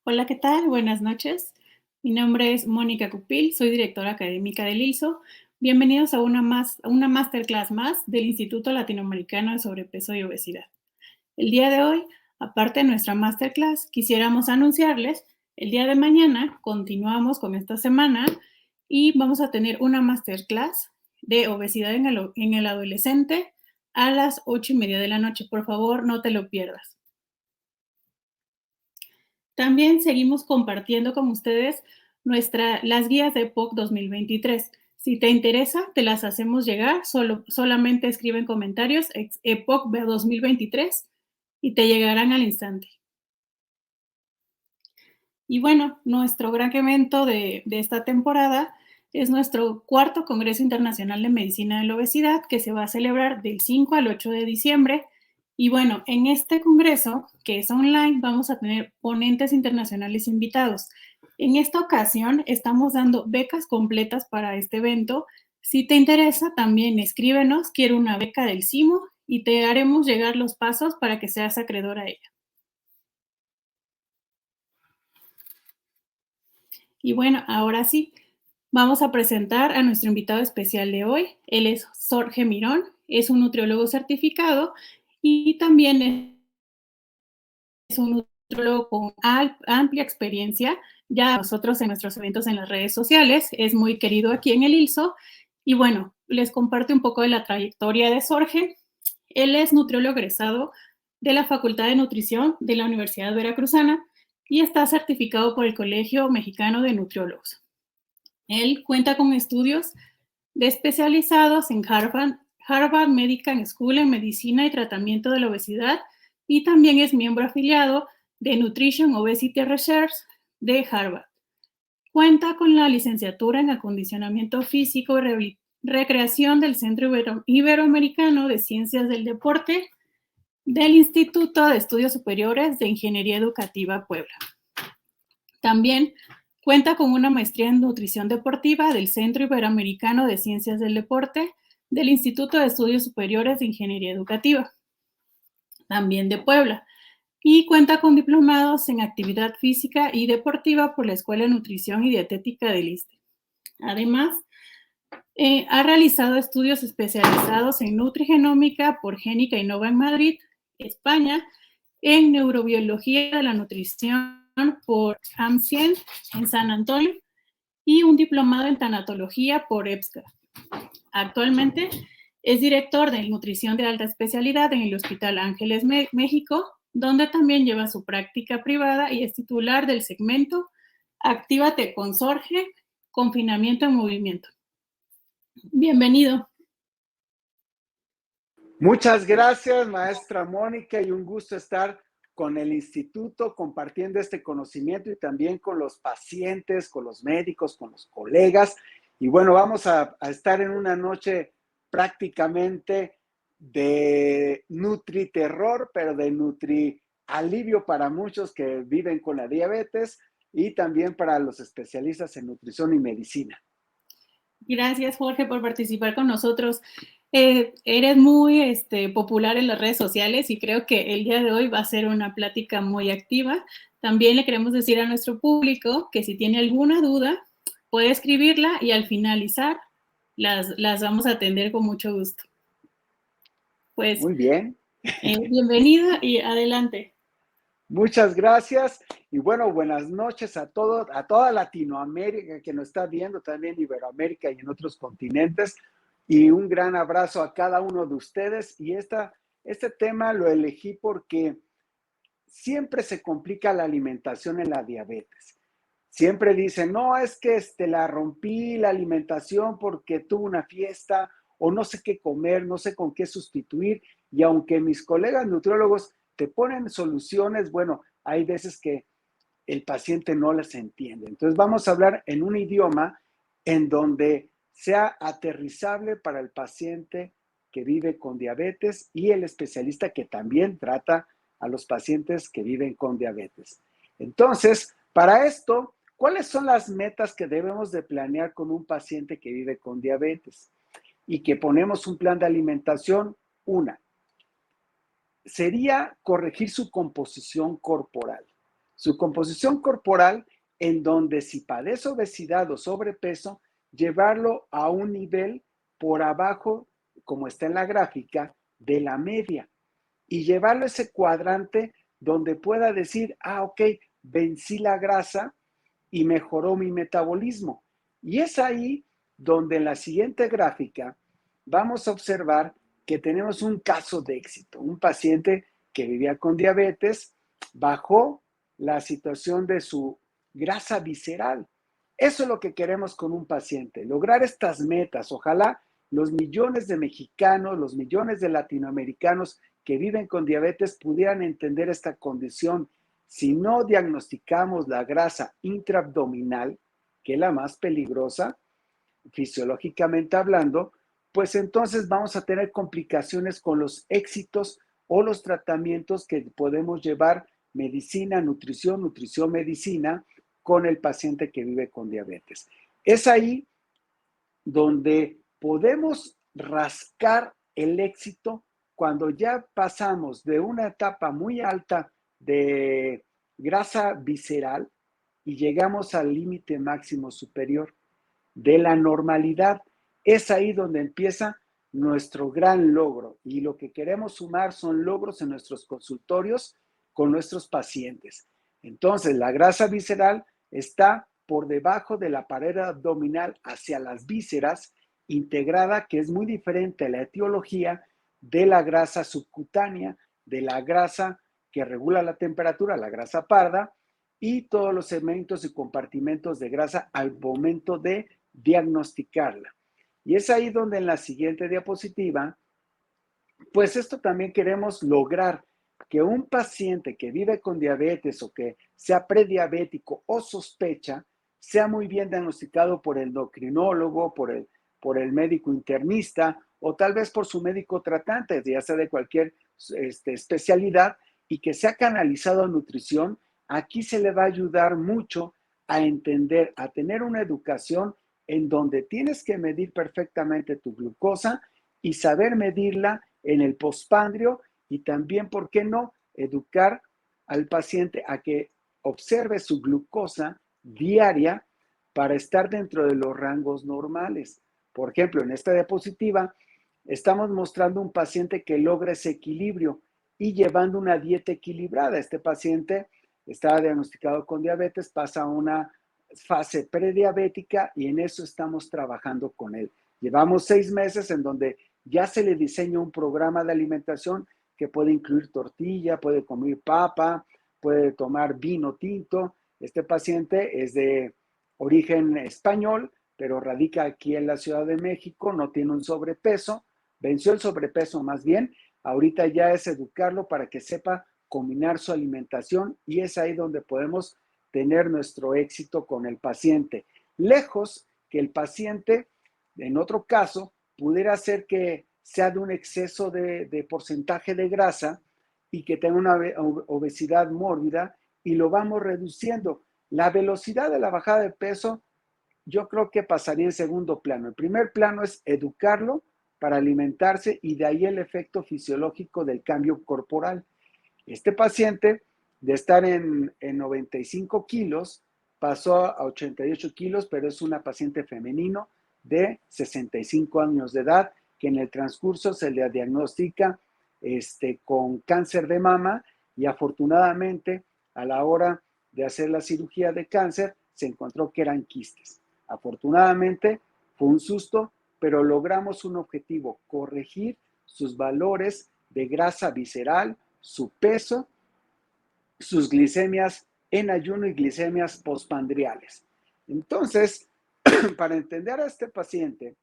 Hola, ¿qué tal? Buenas noches. Mi nombre es Mónica Cupil, soy directora académica del ILSO. Bienvenidos a una masterclass más del Instituto Latinoamericano de Sobrepeso y Obesidad. El día de hoy, aparte de nuestra masterclass, quisiéramos anunciarles, el día de mañana continuamos con esta semana y vamos a tener una masterclass de obesidad en el adolescente a las 8:30 de la noche. Por favor, no te lo pierdas. También seguimos compartiendo con ustedes las guías de EPOC 2023. Si te interesa, te las hacemos llegar. Solamente escribe en comentarios EPOC 2023 y te llegarán al instante. Y bueno, nuestro gran evento de esta temporada es nuestro cuarto Congreso Internacional de Medicina de la Obesidad, que se va a celebrar del 5 al 8 de diciembre. Y bueno, en este congreso, que es online, vamos a tener ponentes internacionales invitados. En esta ocasión estamos dando becas completas para este evento. Si te interesa, también escríbenos, quiero una beca del CIMO y te haremos llegar los pasos para que seas acreedor a ella. Y bueno, ahora sí, vamos a presentar a nuestro invitado especial de hoy. Él es Jorge Mirón, es un nutriólogo certificado y también es un nutriólogo con amplia experiencia. Ya nosotros en nuestros eventos en las redes sociales, es muy querido aquí en el ILSO. Y bueno, les comparto un poco de la trayectoria de Jorge. Él es nutriólogo egresado de la Facultad de Nutrición de la Universidad Veracruzana y está certificado por el Colegio Mexicano de Nutriólogos. Él cuenta con estudios de especializados en Harvard Medical School en medicina y tratamiento de la obesidad y también es miembro afiliado de Nutrition Obesity Research de Harvard. Cuenta con la licenciatura en acondicionamiento físico y recreación del Centro Iberoamericano de Ciencias del Deporte del Instituto de Estudios Superiores de Ingeniería Educativa Puebla. También cuenta con una maestría en nutrición deportiva del Centro Iberoamericano de Ciencias del Deporte del Instituto de Estudios Superiores de Ingeniería Educativa, también de Puebla, y cuenta con diplomados en actividad física y deportiva por la Escuela de Nutrición y Dietética del ISSSTE. Además, ha realizado estudios especializados en nutrigenómica por Génica Innova en Madrid, España, en neurobiología de la nutrición por AMCIEN en San Antonio y un diplomado en tanatología por EBSCA. Actualmente es director de nutrición de alta especialidad en el Hospital Ángeles México, donde también lleva su práctica privada y es titular del segmento Actívate con Jorge, Confinamiento en Movimiento. Bienvenido. Muchas gracias, maestra Mónica, y un gusto estar con el instituto compartiendo este conocimiento y también con los pacientes, con los médicos, con los colegas. Y bueno, vamos a estar en una noche prácticamente de nutri-terror, pero de nutri-alivio para muchos que viven con la diabetes y también para los especialistas en nutrición y medicina. Gracias, Jorge, por participar con nosotros. Eres muy popular en las redes sociales y creo que el día de hoy va a ser una plática muy activa. También le queremos decir a nuestro público que si tiene alguna duda, puede escribirla y al finalizar las vamos a atender con mucho gusto. Pues, muy bien. Bienvenida y adelante. Muchas gracias y bueno, buenas noches a toda Latinoamérica que nos está viendo, también Iberoamérica y en otros continentes, y un gran abrazo a cada uno de ustedes. Y este tema lo elegí porque siempre se complica la alimentación en la diabetes. Siempre dicen, no, es que la rompí la alimentación porque tuve una fiesta o no sé qué comer, no sé con qué sustituir. Y aunque mis colegas nutriólogos te ponen soluciones, bueno, hay veces que el paciente no las entiende. Entonces vamos a hablar en un idioma en donde sea aterrizable para el paciente que vive con diabetes y el especialista que también trata a los pacientes que viven con diabetes. Entonces, para esto, ¿cuáles son las metas que debemos de planear con un paciente que vive con diabetes? Y que ponemos un plan de alimentación. Una, sería corregir su composición corporal. su composición corporal, en donde si padece obesidad o sobrepeso, llevarlo a un nivel por abajo, como está en la gráfica, de la media, y llevarlo a ese cuadrante donde pueda decir, ok, vencí la grasa y mejoró mi metabolismo. Y es ahí donde en la siguiente gráfica vamos a observar que tenemos un caso de éxito, un paciente que vivía con diabetes, bajó la situación de su grasa visceral. Eso es lo que queremos con un paciente, lograr estas metas. Ojalá los millones de mexicanos, los millones de latinoamericanos que viven con diabetes pudieran entender esta condición. Si no diagnosticamos la grasa intraabdominal, que es la más peligrosa, fisiológicamente hablando, pues entonces vamos a tener complicaciones con los éxitos o los tratamientos que podemos llevar medicina, nutrición, nutrición, medicina con el paciente que vive con diabetes. Es ahí donde podemos rascar el éxito cuando ya pasamos de una etapa muy alta de grasa visceral y llegamos al límite máximo superior de la normalidad. Es ahí donde empieza nuestro gran logro y lo que queremos sumar son logros en nuestros consultorios con nuestros pacientes. Entonces, la grasa visceral está por debajo de la pared abdominal hacia las vísceras, integrada, que es muy diferente a la etiología de la grasa subcutánea, de la grasa que regula la temperatura, la grasa parda, y todos los segmentos y compartimentos de grasa al momento de diagnosticarla. Y es ahí donde en la siguiente diapositiva, pues esto también queremos lograr que un paciente que vive con diabetes o que sea prediabético o sospecha, sea muy bien diagnosticado por el endocrinólogo, por el médico internista o tal vez por su médico tratante, ya sea de cualquier especialidad, y que sea canalizado a nutrición. Aquí se le va a ayudar mucho a entender, a tener una educación en donde tienes que medir perfectamente tu glucosa y saber medirla en el postpandrio, y también, ¿por qué no?, educar al paciente a que observe su glucosa diaria para estar dentro de los rangos normales. Por ejemplo, en esta diapositiva estamos mostrando un paciente que logra ese equilibrio y llevando una dieta equilibrada. Este paciente está diagnosticado con diabetes, pasa a una fase prediabética y en eso estamos trabajando con él. Llevamos 6 meses en donde ya se le diseña un programa de alimentación que puede incluir tortilla, puede comer papa, puede tomar vino tinto. Este paciente es de origen español, pero radica aquí en la Ciudad de México, no tiene un sobrepeso, venció el sobrepeso más bien. Ahorita ya es educarlo para que sepa combinar su alimentación, y es ahí donde podemos tener nuestro éxito con el paciente. Lejos que el paciente, en otro caso, pudiera ser que sea de un exceso de porcentaje de grasa y que tenga una obesidad mórbida, y lo vamos reduciendo. La velocidad de la bajada de peso yo creo que pasaría en segundo plano. El primer plano es educarlo para alimentarse y de ahí el efecto fisiológico del cambio corporal. Este paciente, de estar en 95 kilos, pasó a 88 kilos, pero es una paciente femenino de 65 años de edad, que en el transcurso se le diagnostica con cáncer de mama, y afortunadamente a la hora de hacer la cirugía de cáncer se encontró que eran quistes. Afortunadamente fue un susto, pero logramos un objetivo: corregir sus valores de grasa visceral, su peso, sus glicemias en ayuno y glicemias postpandriales. Entonces, para entender a este paciente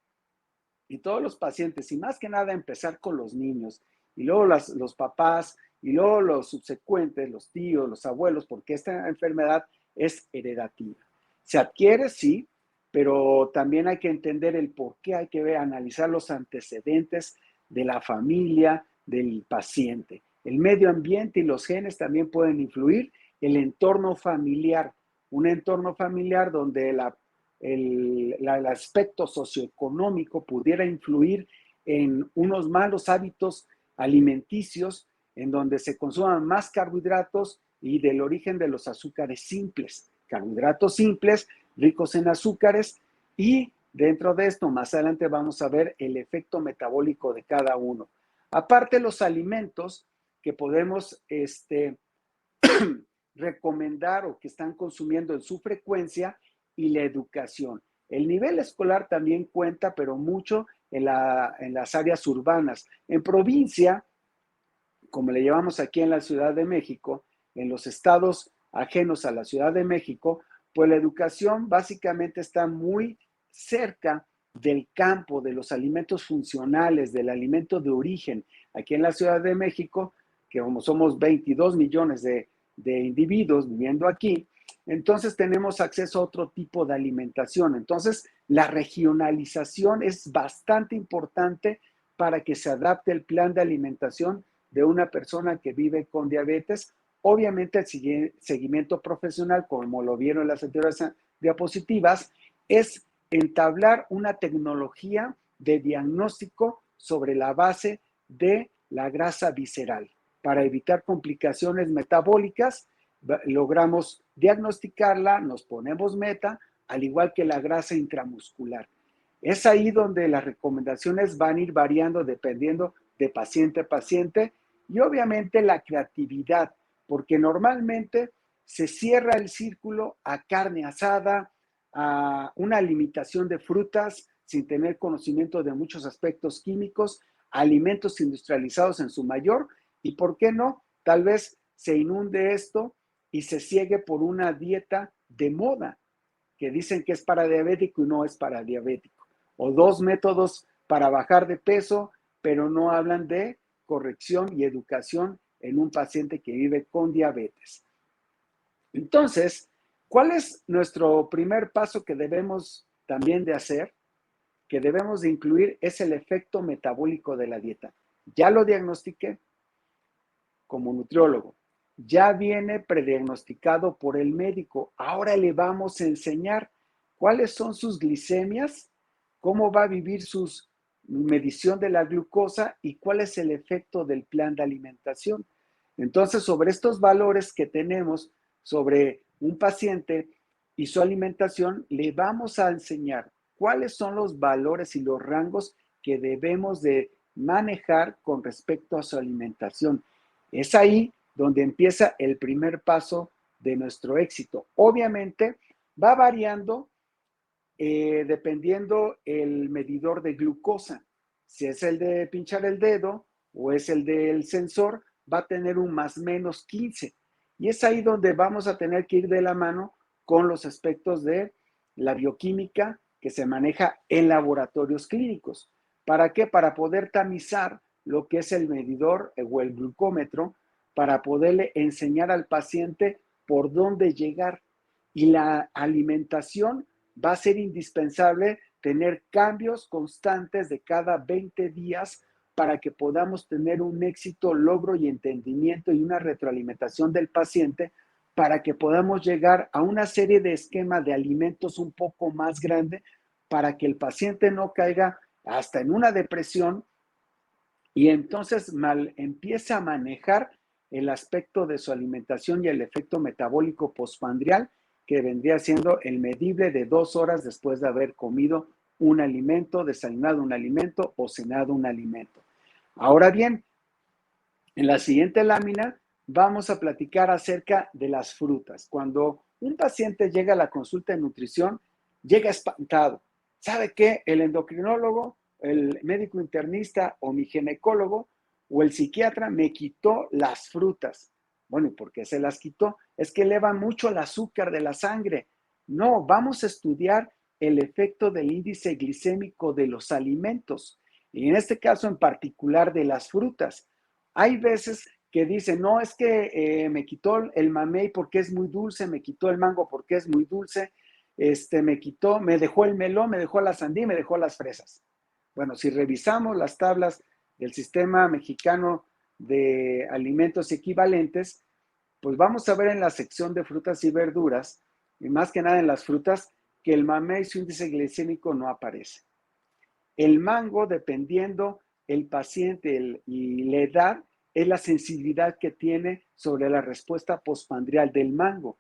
y todos los pacientes, y más que nada empezar con los niños, y luego los papás, y luego los subsecuentes, los tíos, los abuelos, porque esta enfermedad es heredativa. Se adquiere, sí, pero también hay que entender el por qué, hay que analizar los antecedentes de la familia, del paciente. El medio ambiente y los genes también pueden influir. El entorno familiar, un entorno familiar donde el aspecto socioeconómico pudiera influir en unos malos hábitos alimenticios, en donde se consuman más carbohidratos y del origen de los azúcares simples, carbohidratos simples, ricos en azúcares, y dentro de esto, más adelante vamos a ver el efecto metabólico de cada uno. Aparte, los alimentos que podemos recomendar o que están consumiendo en su frecuencia y la educación. El nivel escolar también cuenta, pero mucho en las áreas urbanas. En provincia, como le llamamos aquí en la Ciudad de México, en los estados ajenos a la Ciudad de México, pues la educación básicamente está muy cerca del campo, de los alimentos funcionales, del alimento de origen. Aquí en la Ciudad de México, que como somos 22 millones de individuos viviendo aquí, entonces tenemos acceso a otro tipo de alimentación. Entonces, la regionalización es bastante importante para que se adapte el plan de alimentación de una persona que vive con diabetes. Obviamente el seguimiento profesional, como lo vieron en las anteriores diapositivas, es entablar una tecnología de diagnóstico sobre la base de la grasa visceral. Para evitar complicaciones metabólicas, logramos diagnosticarla, nos ponemos meta, al igual que la grasa intramuscular. Es ahí donde las recomendaciones van a ir variando dependiendo de paciente a paciente y obviamente la creatividad, porque normalmente se cierra el círculo a carne asada, a una limitación de frutas sin tener conocimiento de muchos aspectos químicos, alimentos industrializados en su mayor y, ¿por qué no? Tal vez se inunde esto y se ciegue por una dieta de moda que dicen que es para diabético y no es para diabético. O dos métodos para bajar de peso, pero no hablan de corrección y educación en un paciente que vive con diabetes. Entonces, ¿cuál es nuestro primer paso que debemos también de hacer? Que debemos de incluir es el efecto metabólico de la dieta. Ya lo diagnostiqué como nutriólogo. Ya viene prediagnosticado por el médico. Ahora le vamos a enseñar cuáles son sus glicemias, cómo va a vivir su medición de la glucosa y cuál es el efecto del plan de alimentación. Entonces, sobre estos valores que tenemos sobre un paciente y su alimentación, le vamos a enseñar cuáles son los valores y los rangos que debemos de manejar con respecto a su alimentación. Es ahí donde empieza el primer paso de nuestro éxito. Obviamente va variando dependiendo el medidor de glucosa. Si es el de pinchar el dedo o es el del sensor, va a tener un más menos 15. Y es ahí donde vamos a tener que ir de la mano con los aspectos de la bioquímica que se maneja en laboratorios clínicos. ¿Para qué? Para poder tamizar lo que es el medidor o el glucómetro, para poderle enseñar al paciente por dónde llegar. Y la alimentación va a ser indispensable tener cambios constantes de cada 20 días para que podamos tener un éxito, logro y entendimiento y una retroalimentación del paciente para que podamos llegar a una serie de esquemas de alimentos un poco más grande para que el paciente no caiga hasta en una depresión y entonces empieza a manejar el aspecto de su alimentación y el efecto metabólico postprandial que vendría siendo el medible de 2 horas después de haber comido un alimento, desayunado un alimento o cenado un alimento. Ahora bien, en la siguiente lámina vamos a platicar acerca de las frutas. Cuando un paciente llega a la consulta de nutrición, llega espantado. ¿Sabe qué? El endocrinólogo, el médico internista o mi ginecólogo o el psiquiatra me quitó las frutas. Bueno, ¿y por qué se las quitó? Es que eleva mucho el azúcar de la sangre. No, vamos a estudiar el efecto del índice glicémico de los alimentos y en este caso en particular de las frutas. Hay veces que dicen, no, es que me quitó el mamey porque es muy dulce, me quitó el mango porque es muy dulce, me dejó el melón, me dejó la sandía, me dejó las fresas. Bueno, si revisamos las tablas del sistema mexicano de alimentos equivalentes, pues vamos a ver en la sección de frutas y verduras, y más que nada en las frutas, que el mamey, su índice glicémico no aparece. El mango, dependiendo el paciente y la edad, es la sensibilidad que tiene sobre la respuesta postprandial del mango.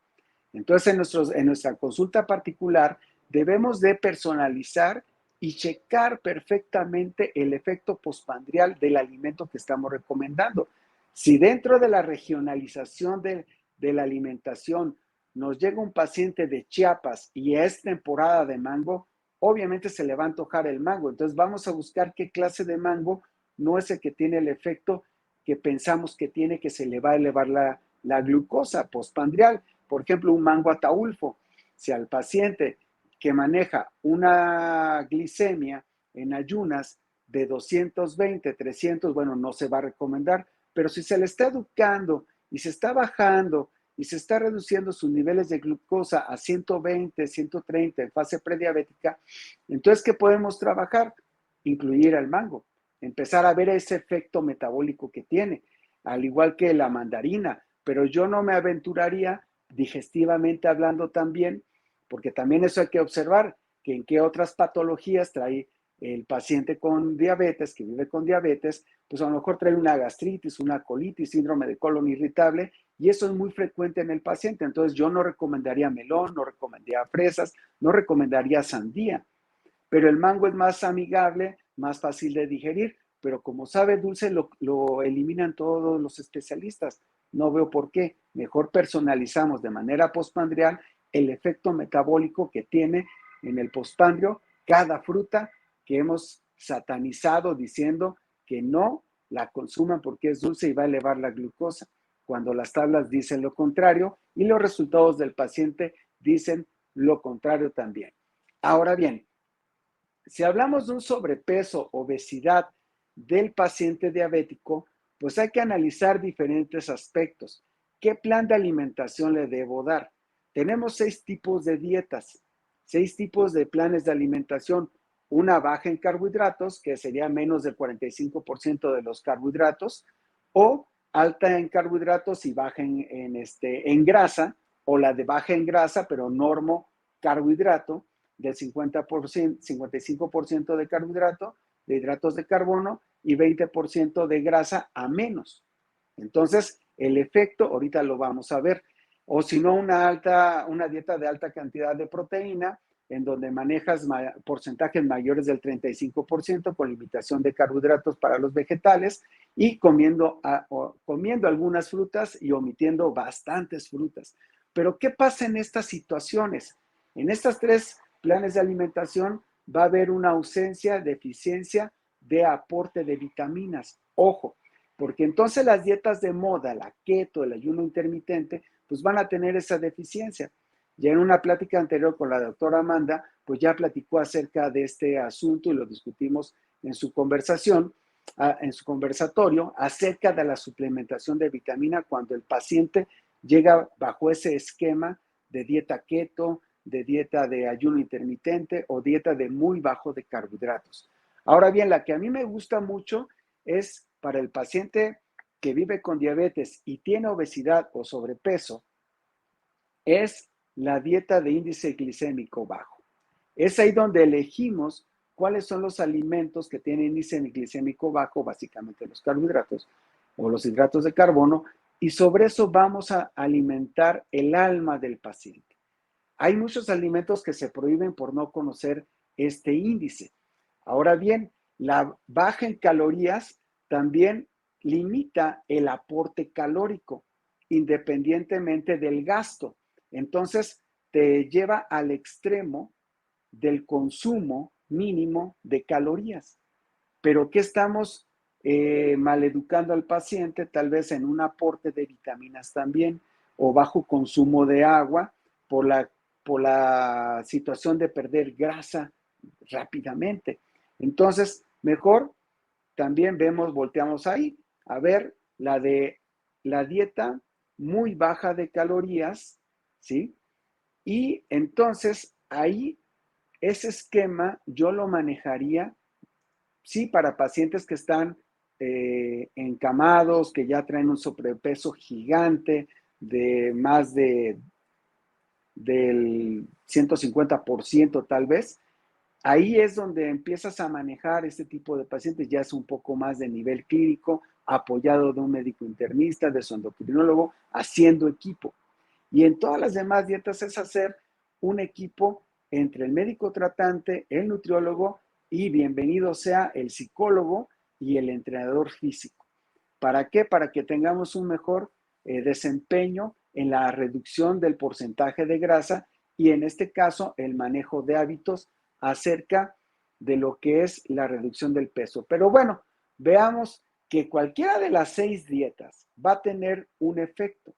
Entonces, en nuestra consulta particular, debemos de personalizar y checar perfectamente el efecto postprandial del alimento que estamos recomendando. Si dentro de la regionalización de la alimentación nos llega un paciente de Chiapas y es temporada de mango, obviamente se le va a antojar el mango. Entonces vamos a buscar qué clase de mango no es el que tiene el efecto que pensamos que tiene, que se le va a elevar la glucosa postprandial. Por ejemplo, un mango ataulfo. Si al paciente que maneja una glicemia en ayunas de 220, 300, bueno, no se va a recomendar, pero si se le está educando y se está bajando y se está reduciendo sus niveles de glucosa a 120, 130 en fase prediabética, entonces, ¿qué podemos trabajar? Incluir al mango, empezar a ver ese efecto metabólico que tiene, al igual que la mandarina, pero yo no me aventuraría digestivamente hablando también, porque también eso hay que observar, que en qué otras patologías trae el paciente con diabetes, que vive con diabetes, pues a lo mejor trae una gastritis, una colitis, síndrome de colon irritable, y eso es muy frecuente en el paciente. Entonces yo no recomendaría melón, no recomendaría fresas, no recomendaría sandía, pero el mango es más amigable, más fácil de digerir, pero como sabe dulce lo eliminan todos los especialistas. No veo por qué. Mejor personalizamos de manera postprandial el efecto metabólico que tiene en el postprandio cada fruta que hemos satanizado diciendo que no la consuman porque es dulce y va a elevar la glucosa, cuando las tablas dicen lo contrario y los resultados del paciente dicen lo contrario también. Ahora bien, si hablamos de un sobrepeso, obesidad del paciente diabético, pues hay que analizar diferentes aspectos. ¿Qué plan de alimentación le debo dar? Tenemos 6 tipos de dietas, 6 tipos de planes de alimentación. Una baja en carbohidratos, que sería menos del 45% de los carbohidratos, o alta en carbohidratos y baja en grasa, o la de baja en grasa, pero normo carbohidrato, del 50%, 55% de carbohidrato, de hidratos de carbono y 20% de grasa a menos. Entonces, el efecto, ahorita lo vamos a ver. O si no, una dieta de alta cantidad de proteína, en donde manejas porcentajes mayores del 35% con limitación de carbohidratos para los vegetales y comiendo algunas frutas y omitiendo bastantes frutas. Pero, ¿qué pasa en estas situaciones? En estas 3 planes de alimentación va a haber una ausencia, deficiencia de aporte de vitaminas. Ojo, porque entonces las dietas de moda, la keto, el ayuno intermitente, pues van a tener esa deficiencia. Ya en una plática anterior con la doctora Amanda, pues ya platicó acerca de este asunto y lo discutimos en su conversación, en su conversatorio, acerca de la suplementación de vitamina cuando el paciente llega bajo ese esquema de dieta keto, de dieta de ayuno intermitente o dieta de muy bajo de carbohidratos. Ahora bien, la que a mí me gusta mucho es para el paciente que vive con diabetes y tiene obesidad o sobrepeso, es la dieta de índice glicémico bajo. Es ahí donde elegimos cuáles son los alimentos que tienen índice glicémico bajo, básicamente los carbohidratos o los hidratos de carbono, y sobre eso vamos a alimentar el alma del paciente. Hay muchos alimentos que se prohíben por no conocer este índice. Ahora bien, la baja en calorías también limita el aporte calórico, independientemente del gasto. Entonces, te lleva al extremo del consumo mínimo de calorías. Pero ¿qué estamos maleducando al paciente? Tal vez en un aporte de vitaminas también, o bajo consumo de agua por la situación de perder grasa rápidamente. Entonces, mejor también volteamos ahí a ver la dieta muy baja de calorías, ¿sí? Y entonces ahí ese esquema yo lo manejaría, sí, para pacientes que están encamados, que ya traen un sobrepeso gigante de más del 150% tal vez, Ahí es donde empiezas a manejar este tipo de pacientes, ya es un poco más de nivel clínico, apoyado de un médico internista, de su endocrinólogo, haciendo equipo. Y en todas las demás dietas es hacer un equipo entre el médico tratante, el nutriólogo y bienvenido sea el psicólogo y el entrenador físico. ¿Para qué? Para que tengamos un mejor desempeño en la reducción del porcentaje de grasa y en este caso el manejo de hábitos acerca de lo que es la reducción del peso. Pero bueno, veamos que cualquiera de las 6 dietas va a tener un efecto.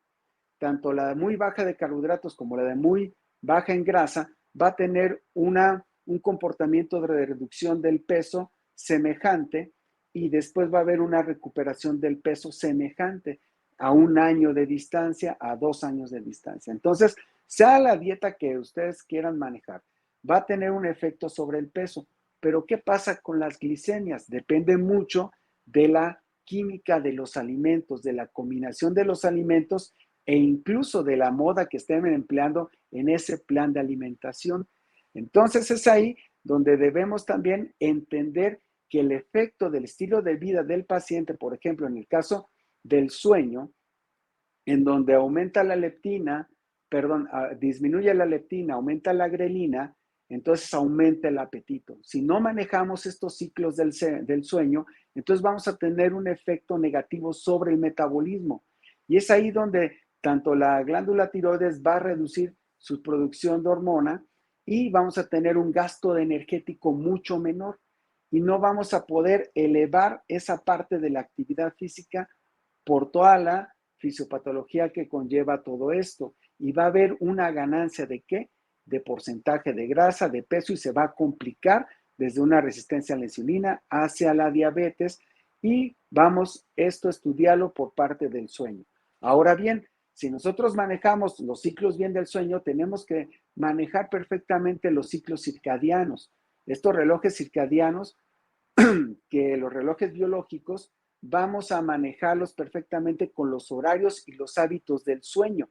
Tanto la de muy baja de carbohidratos como la de muy baja en grasa va a tener un comportamiento de reducción del peso semejante y después va a haber una recuperación del peso semejante a 1 año de distancia, a 2 años de distancia. Entonces, sea la dieta que ustedes quieran manejar, va a tener un efecto sobre el peso. Pero, ¿qué pasa con las glicemias? Depende mucho de la química de los alimentos, de la combinación de los alimentos e incluso de la moda que estén empleando en ese plan de alimentación. Entonces es ahí donde debemos también entender que el efecto del estilo de vida del paciente, por ejemplo, en el caso del sueño, en donde aumenta la leptina, perdón, disminuye la leptina, aumenta la grelina, entonces aumenta el apetito. Si no manejamos estos ciclos del sueño, entonces vamos a tener un efecto negativo sobre el metabolismo. Y es ahí donde tanto la glándula tiroides va a reducir su producción de hormona y vamos a tener un gasto energético mucho menor y no vamos a poder elevar esa parte de la actividad física por toda la fisiopatología que conlleva todo esto. Y va a haber una ganancia de qué? De porcentaje de grasa, de peso y se va a complicar desde una resistencia a la insulina hacia la diabetes y vamos esto a estudiarlo por parte del sueño. Ahora bien, si nosotros manejamos los ciclos bien del sueño, tenemos que manejar perfectamente los ciclos circadianos. Estos relojes circadianos, que los relojes biológicos, vamos a manejarlos perfectamente con los horarios y los hábitos del sueño.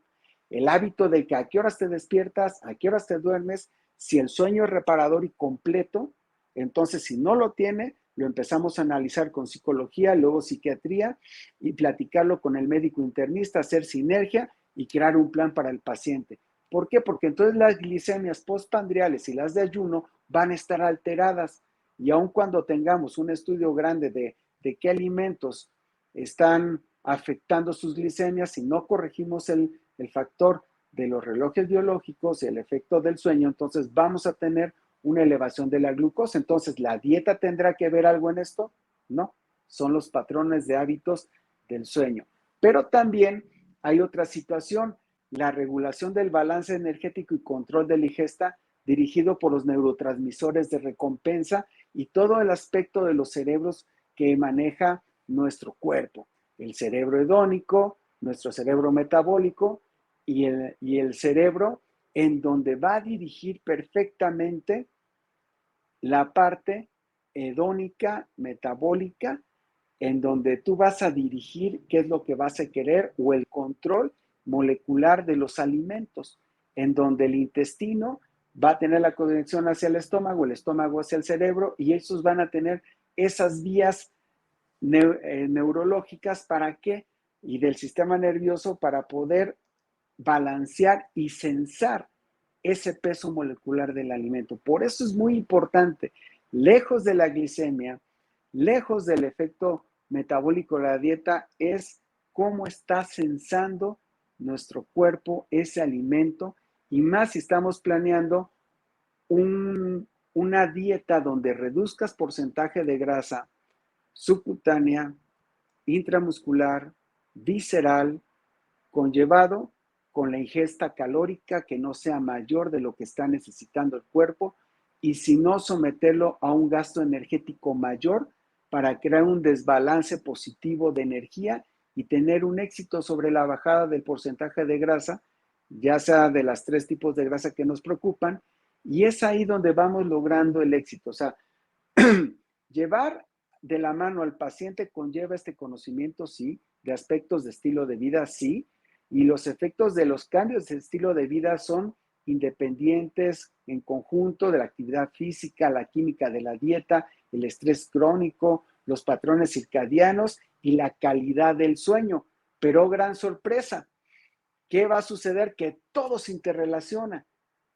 El hábito de que a qué horas te despiertas, a qué horas te duermes, si el sueño es reparador y completo, entonces si no lo tiene, lo empezamos a analizar con psicología, luego psiquiatría y platicarlo con el médico internista, hacer sinergia y crear un plan para el paciente. ¿Por qué? Porque entonces las glicemias postprandiales y las de ayuno van a estar alteradas y aun cuando tengamos un estudio grande de qué alimentos están afectando sus glicemias, si no corregimos el factor de los relojes biológicos y el efecto del sueño, entonces vamos a tener una elevación de la glucosa. Entonces, ¿la dieta tendrá que ver algo en esto? No, son los patrones de hábitos del sueño. Pero también hay otra situación, la regulación del balance energético y control de la ingesta dirigido por los neurotransmisores de recompensa y todo el aspecto de los cerebros que maneja nuestro cuerpo. El cerebro hedónico, nuestro cerebro metabólico y el cerebro en donde va a dirigir perfectamente la parte hedónica, metabólica, en donde tú vas a dirigir qué es lo que vas a querer o el control molecular de los alimentos, en donde el intestino va a tener la conexión hacia el estómago hacia el cerebro y esos van a tener esas vías neurológicas para qué y del sistema nervioso para poder balancear y censar ese peso molecular del alimento. Por eso es muy importante, lejos de la glicemia, lejos del efecto metabólico de la dieta, es cómo está censando nuestro cuerpo ese alimento y más si estamos planeando una dieta donde reduzcas porcentaje de grasa subcutánea, intramuscular, visceral, conllevado con la ingesta calórica que no sea mayor de lo que está necesitando el cuerpo y si no someterlo a un gasto energético mayor para crear un desbalance positivo de energía y tener un éxito sobre la bajada del porcentaje de grasa, ya sea de las 3 tipos de grasa que nos preocupan, y es ahí donde vamos logrando el éxito. O sea, llevar de la mano al paciente conlleva este conocimiento, sí, de aspectos de estilo de vida, sí, y los efectos de los cambios de estilo de vida son independientes en conjunto de la actividad física, la química de la dieta, el estrés crónico, los patrones circadianos y la calidad del sueño. Pero gran sorpresa, ¿qué va a suceder? Que todo se interrelaciona.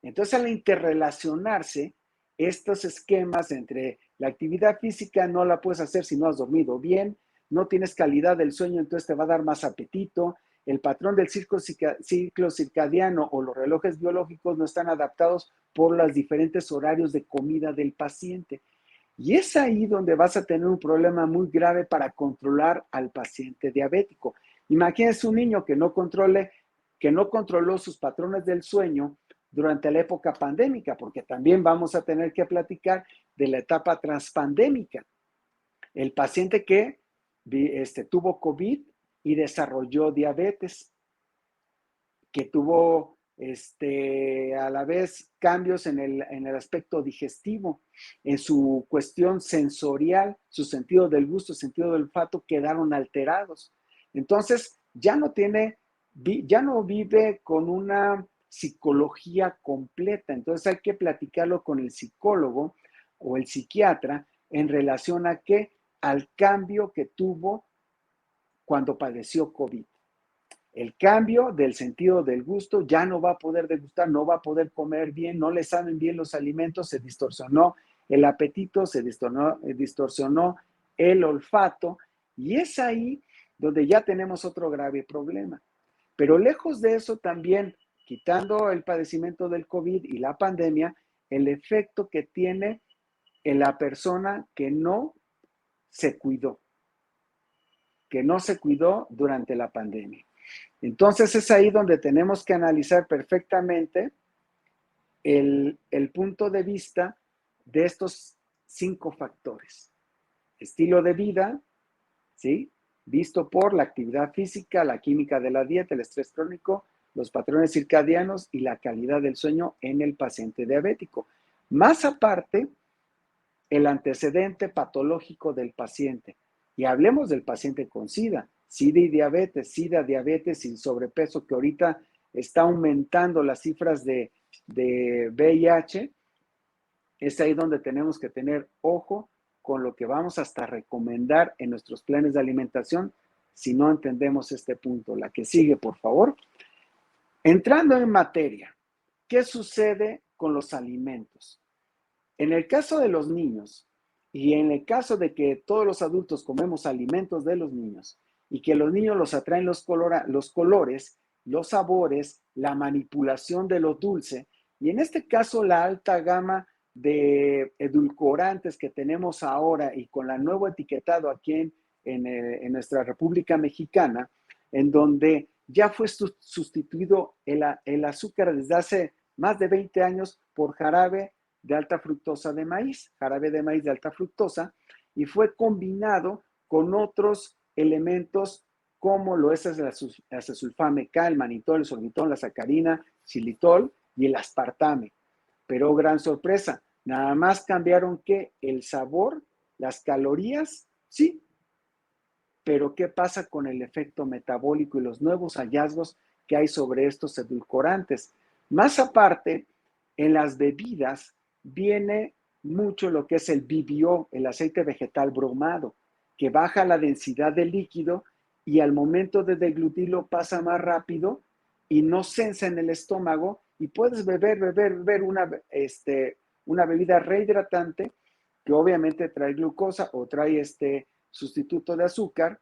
Entonces, al interrelacionarse, estos esquemas entre la actividad física no la puedes hacer si no has dormido bien, no tienes calidad del sueño, entonces te va a dar más apetito, el patrón del ciclo circadiano o los relojes biológicos no están adaptados por los diferentes horarios de comida del paciente. Y es ahí donde vas a tener un problema muy grave para controlar al paciente diabético. Imagínense un niño que no controló sus patrones del sueño durante la época pandémica, porque también vamos a tener que platicar de la etapa transpandémica. El paciente que tuvo COVID y desarrolló diabetes, que tuvo a la vez cambios en el aspecto digestivo, en su cuestión sensorial, su sentido del gusto, sentido del olfato quedaron alterados. Entonces, ya no vive con una psicología completa. Entonces hay que platicarlo con el psicólogo o el psiquiatra en relación a qué, al cambio que tuvo cuando padeció COVID. El cambio del sentido del gusto, ya no va a poder degustar, no va a poder comer bien, no le saben bien los alimentos, se distorsionó el apetito, se distorsionó el olfato, y es ahí donde ya tenemos otro grave problema. Pero lejos de eso también, quitando el padecimiento del COVID y la pandemia, el efecto que tiene en la persona que no se cuidó durante la pandemia. Entonces es ahí donde tenemos que analizar perfectamente el punto de vista de estos 5 factores. Estilo de vida, ¿sí? Visto por la actividad física, la química de la dieta, el estrés crónico, los patrones circadianos y la calidad del sueño en el paciente diabético. Más aparte, el antecedente patológico del paciente. Y hablemos del paciente con SIDA y diabetes, SIDA, diabetes y sobrepeso, que ahorita está aumentando las cifras de VIH. Es ahí donde tenemos que tener ojo con lo que vamos hasta recomendar en nuestros planes de alimentación si no entendemos este punto. La que sigue, por favor. Entrando en materia, ¿qué sucede con los alimentos? En el caso de los niños y en el caso de que todos los adultos comemos alimentos de los niños y que los niños los atraen los colores, los sabores, la manipulación de lo dulce, y en este caso la alta gama de edulcorantes que tenemos ahora y con el nuevo etiquetado aquí en nuestra República Mexicana, en donde ya fue sustituido el azúcar desde hace más de 20 años por jarabe de alta fructosa de maíz, jarabe de maíz de alta fructosa, y fue combinado con otros elementos como lo es el acesulfame K, el manitol, el sorbitol, la sacarina, xilitol y el aspartame. Pero gran sorpresa, nada más cambiaron que el sabor, las calorías, sí, pero ¿qué pasa con el efecto metabólico y los nuevos hallazgos que hay sobre estos edulcorantes? Más aparte, en las bebidas viene mucho lo que es el BBO, el aceite vegetal bromado, que baja la densidad del líquido y al momento de deglutirlo pasa más rápido y no sensa en el estómago y puedes beber una bebida rehidratante que obviamente trae glucosa o trae sustituto de azúcar,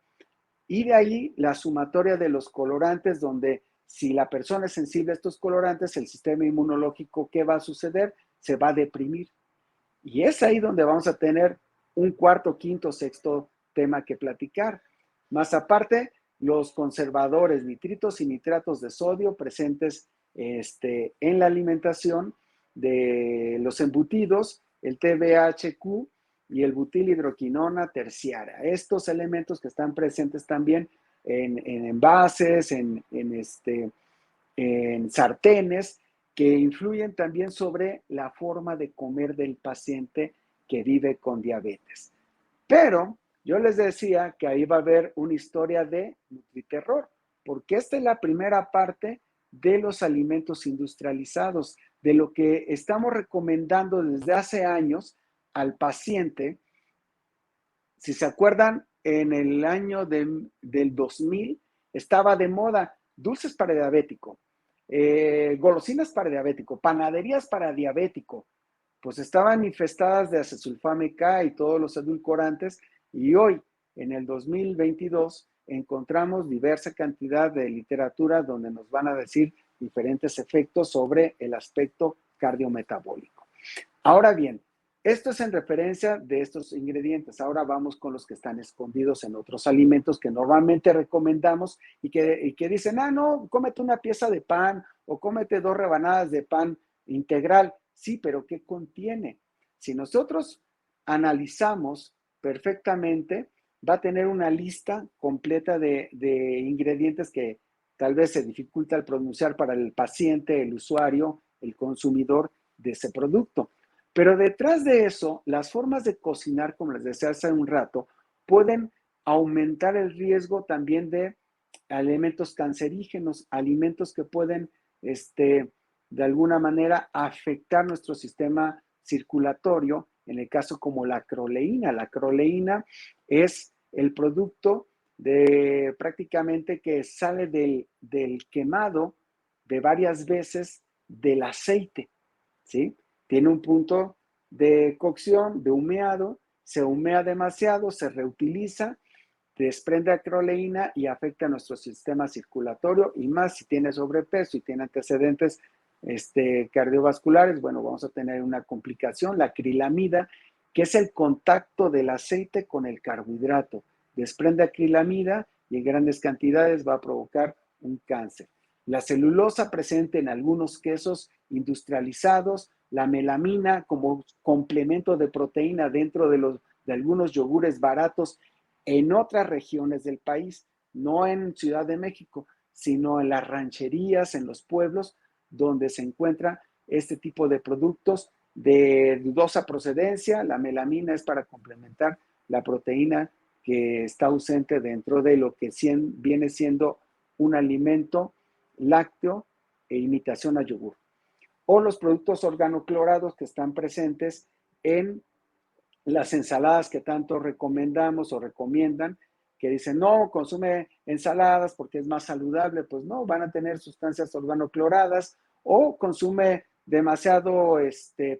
y de ahí la sumatoria de los colorantes, donde si la persona es sensible a estos colorantes, el sistema inmunológico, ¿qué va a suceder? Se va a deprimir. Y es ahí donde vamos a tener un cuarto, quinto, sexto tema que platicar. Más aparte, los conservadores, nitritos y nitratos de sodio presentes en la alimentación de los embutidos, el TBHQ y el butilhidroquinona terciaria. Estos elementos que están presentes también en envases, en sartenes, que influyen también sobre la forma de comer del paciente que vive con diabetes. Pero yo les decía que ahí va a haber una historia de nutriterror, porque esta es la primera parte de los alimentos industrializados, de lo que estamos recomendando desde hace años al paciente. Si se acuerdan, en el año del 2000 estaba de moda dulces para diabético, golosinas para diabético, panaderías para diabético, pues estaban infestadas de acesulfame K y todos los edulcorantes, y hoy, en el 2022, encontramos diversa cantidad de literatura donde nos van a decir diferentes efectos sobre el aspecto cardiometabólico. Ahora bien, esto es en referencia de estos ingredientes. Ahora vamos con los que están escondidos en otros alimentos que normalmente recomendamos y que dicen, no, cómete una pieza de pan o cómete 2 rebanadas de pan integral. Sí, pero ¿qué contiene? Si nosotros analizamos perfectamente, va a tener una lista completa de ingredientes que tal vez se dificulta al pronunciar para el paciente, el usuario, el consumidor de ese producto. Pero detrás de eso, las formas de cocinar, como les decía hace un rato, pueden aumentar el riesgo también de alimentos cancerígenos, alimentos que pueden, de alguna manera, afectar nuestro sistema circulatorio, en el caso como la acroleína. La acroleína es el producto de prácticamente que sale del quemado de varias veces del aceite, ¿sí? Tiene un punto de cocción, de humeado, se humea demasiado, se reutiliza, desprende acroleína y afecta a nuestro sistema circulatorio, y más si tiene sobrepeso y tiene antecedentes cardiovasculares, bueno, vamos a tener una complicación, la acrilamida, que es el contacto del aceite con el carbohidrato. Desprende acrilamida y en grandes cantidades va a provocar un cáncer. La celulosa presente en algunos quesos industrializados, la melamina como complemento de proteína dentro de algunos yogures baratos en otras regiones del país, no en Ciudad de México, sino en las rancherías, en los pueblos, donde se encuentra este tipo de productos de dudosa procedencia. La melamina es para complementar la proteína que está ausente dentro de lo que viene siendo un alimento lácteo e imitación a yogur. O los productos organoclorados que están presentes en las ensaladas que tanto recomendamos o recomiendan, que dicen, no, consume ensaladas porque es más saludable. Pues no, van a tener sustancias organocloradas. O consume demasiado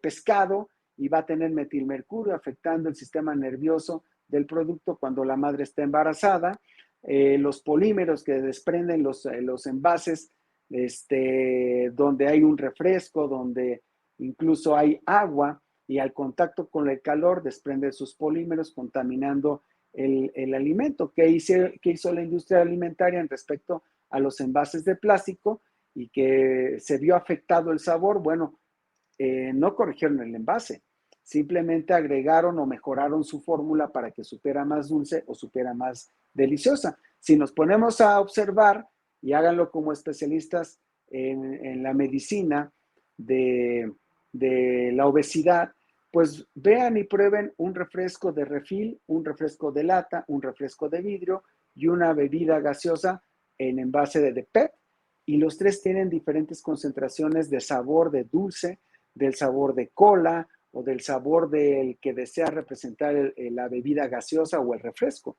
pescado y va a tener metilmercurio afectando el sistema nervioso del producto cuando la madre está embarazada. Los polímeros que desprenden los envases, donde hay un refresco, donde incluso hay agua, y al contacto con el calor desprende sus polímeros contaminando el alimento. ¿Qué hizo la industria alimentaria en respecto a los envases de plástico y que se vio afectado el sabor? Bueno, no corrigieron el envase, simplemente agregaron o mejoraron su fórmula para que supiera más dulce o supiera más deliciosa. Si nos ponemos a observar, y háganlo como especialistas en la medicina de la obesidad, pues vean y prueben un refresco de refil, un refresco de lata, un refresco de vidrio y una bebida gaseosa en envase de PET, y los tres tienen diferentes concentraciones de sabor de dulce, del sabor de cola o del sabor del que desea representar la bebida gaseosa o el refresco.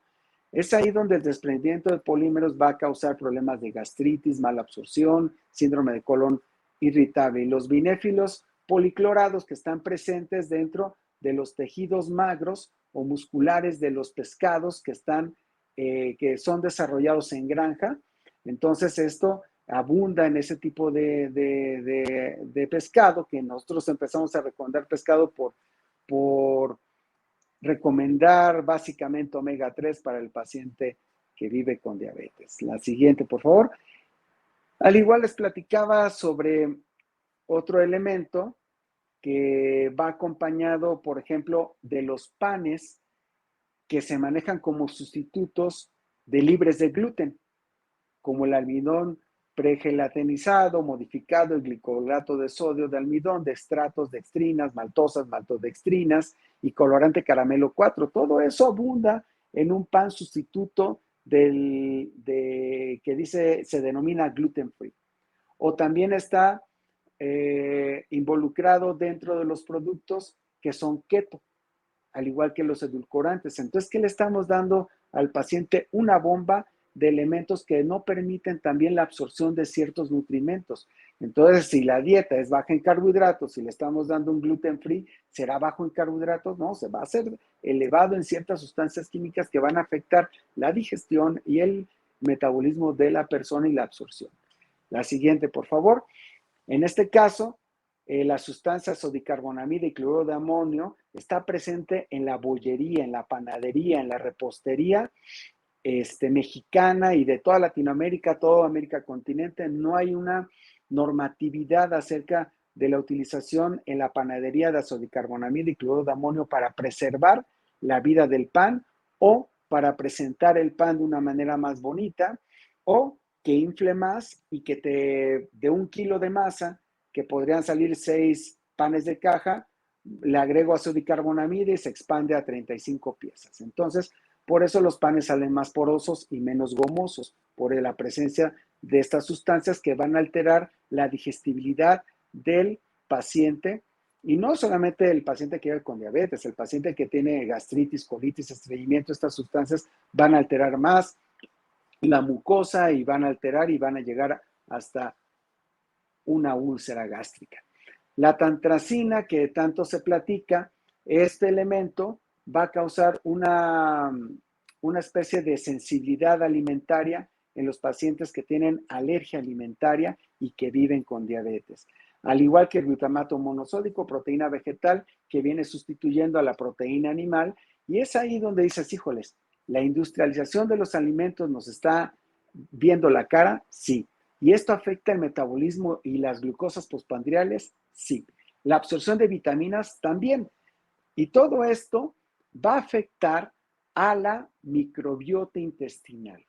Es ahí donde el desprendimiento de polímeros va a causar problemas de gastritis, mala absorción, síndrome de colon irritable. Y los binéfilos policlorados que están presentes dentro de los tejidos magros o musculares de los pescados que son desarrollados en granja. Entonces esto abunda en ese tipo de pescado, que nosotros empezamos a recomendar pescado por recomendar básicamente omega 3 para el paciente que vive con diabetes. La siguiente, por favor. Al igual les platicaba sobre otro elemento que va acompañado, por ejemplo, de los panes que se manejan como sustitutos de libres de gluten, como el almidón pregelatinizado, modificado, el glicolato de sodio de almidón, dextratos, dextrinas, maltosas, maltodextrinas y colorante caramelo 4. Todo eso abunda en un pan sustituto que se denomina gluten free. o también está involucrado dentro de los productos que son keto, al igual que los edulcorantes. Entonces, ¿qué le estamos dando al paciente? Una bomba de elementos que no permiten también la absorción de ciertos nutrimentos. Entonces, si la dieta es baja en carbohidratos, si le estamos dando un gluten free, ¿será bajo en carbohidratos? No, se va a hacer elevado en ciertas sustancias químicas que van a afectar la digestión y el metabolismo de la persona y la absorción. La siguiente, por favor. En este caso, la sustancia sodicarbonamida y cloruro de amonio está presente en la bollería, en la panadería, en la repostería mexicana y de toda Latinoamérica, toda América continente. No hay una normatividad acerca de la utilización en la panadería de sodicarbonamida y cloruro de amonio para preservar la vida del pan o para presentar el pan de una manera más bonita o que infle más y que de 1 kilo de masa, que podrían salir 6 panes de caja, le agrego sodicarbonamida y se expande a 35 piezas. Entonces, por eso los panes salen más porosos y menos gomosos, por la presencia de estas sustancias que van a alterar la digestibilidad del paciente. Y no solamente el paciente que vive con diabetes, el paciente que tiene gastritis, colitis, estreñimiento, estas sustancias van a alterar más la mucosa y van a alterar y van a llegar hasta una úlcera gástrica. La tantracina, que tanto se platica, este elemento va a causar una especie de sensibilidad alimentaria en los pacientes que tienen alergia alimentaria y que viven con diabetes. Al igual que el glutamato monosódico, proteína vegetal, que viene sustituyendo a la proteína animal. Y es ahí donde dices, híjoles, ¿la industrialización de los alimentos nos está viendo la cara? Sí. ¿Y esto afecta el metabolismo y las glucosas postprandiales? Sí. La absorción de vitaminas también. Y todo esto va a afectar a la microbiota intestinal.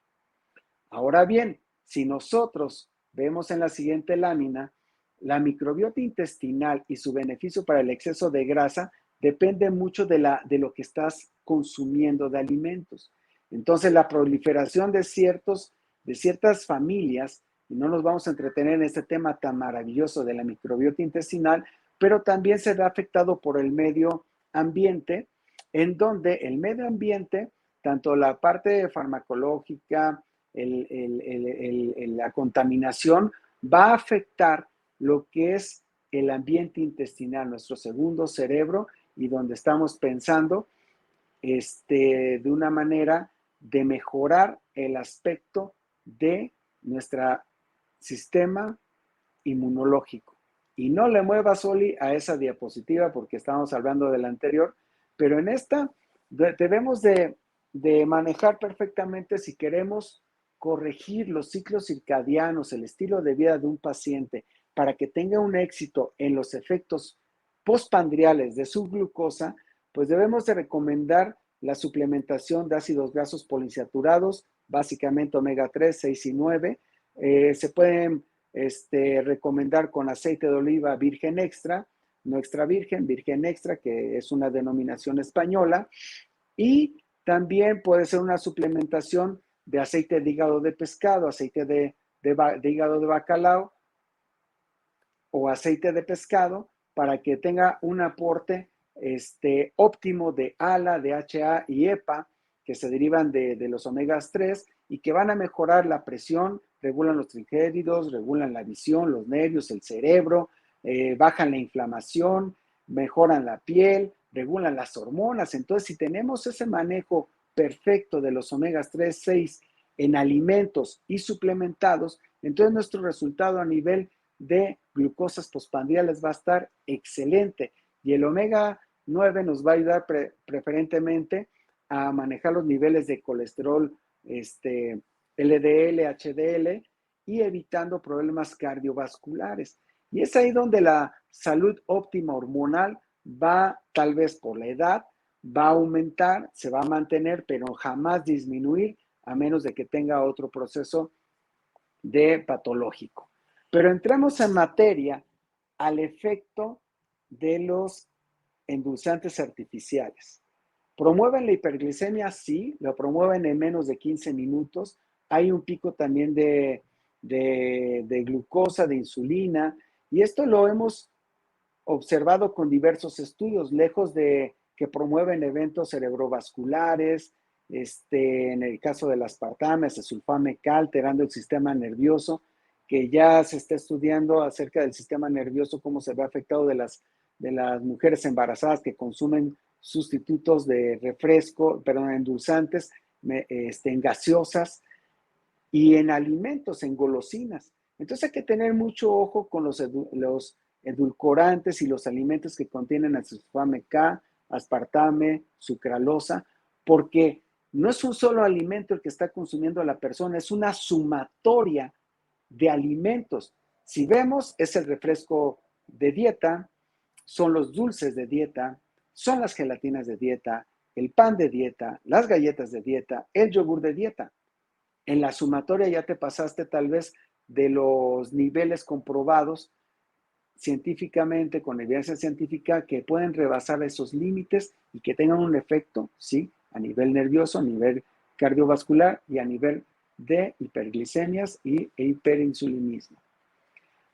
Ahora bien, si nosotros vemos en la siguiente lámina, la microbiota intestinal y su beneficio para el exceso de grasa depende mucho de lo que estás consumiendo de alimentos. Entonces, la proliferación de ciertas familias, y no nos vamos a entretener en este tema tan maravilloso de la microbiota intestinal, pero también se ve afectado por el medio ambiente, en donde el medio ambiente, tanto la parte farmacológica, la contaminación, va a afectar lo que es el ambiente intestinal, nuestro segundo cerebro, y donde estamos pensando de una manera de mejorar el aspecto de nuestro sistema inmunológico. Y no le muevas, Oli, a esa diapositiva porque estábamos hablando de la anterior, pero en esta debemos de manejar perfectamente si queremos corregir los ciclos circadianos, el estilo de vida de un paciente para que tenga un éxito en los efectos postpandriales de su glucosa, pues debemos de recomendar la suplementación de ácidos grasos poliinsaturados, básicamente omega 3, 6 y 9. Se pueden recomendar con aceite de oliva virgen extra, no extra virgen, virgen extra, que es una denominación española, y también puede ser una suplementación de aceite de hígado de pescado, aceite de hígado de bacalao o aceite de pescado para que tenga un aporte óptimo de ALA, DHA y EPA que se derivan de los omegas 3 y que van a mejorar la presión, regulan los triglicéridos, regulan la visión, los nervios, el cerebro, bajan la inflamación, mejoran la piel, regulan las hormonas. Entonces, si tenemos ese manejo perfecto de los omegas 3, 6 en alimentos y suplementados, entonces nuestro resultado a nivel de glucosas postprandiales va a estar excelente. Y el omega 9 nos va a ayudar preferentemente a manejar los niveles de colesterol LDL, HDL y evitando problemas cardiovasculares. Y es ahí donde la salud óptima hormonal va, tal vez por la edad, va a aumentar, se va a mantener, pero jamás disminuir a menos de que tenga otro proceso de patológico. Pero entramos en materia al efecto de los endulzantes artificiales. ¿Promueven la hiperglicemia? Sí, lo promueven en menos de 15 minutos. Hay un pico también de de glucosa, de insulina, y esto lo hemos observado con diversos estudios, lejos de que promueven eventos cerebrovasculares, en el caso del aspartame, sulfame K, alterando el sistema nervioso, que ya se está estudiando acerca del sistema nervioso, cómo se ve afectado de las mujeres embarazadas que consumen sustitutos de refresco, perdón, endulzantes, en gaseosas y en alimentos, en golosinas. Entonces hay que tener mucho ojo con los edulcorantes y los alimentos que contienen azulfame K, aspartame, sucralosa, porque no es un solo alimento el que está consumiendo la persona, es una sumatoria de alimentos. Si vemos, es el refresco de dieta, son los dulces de dieta, son las gelatinas de dieta, el pan de dieta, las galletas de dieta, el yogur de dieta. En la sumatoria ya te pasaste tal vez de los niveles comprobados científicamente, con evidencia científica, que pueden rebasar esos límites y que tengan un efecto, sí, a nivel nervioso, a nivel cardiovascular y a nivel de hiperglicemias e hiperinsulinismo.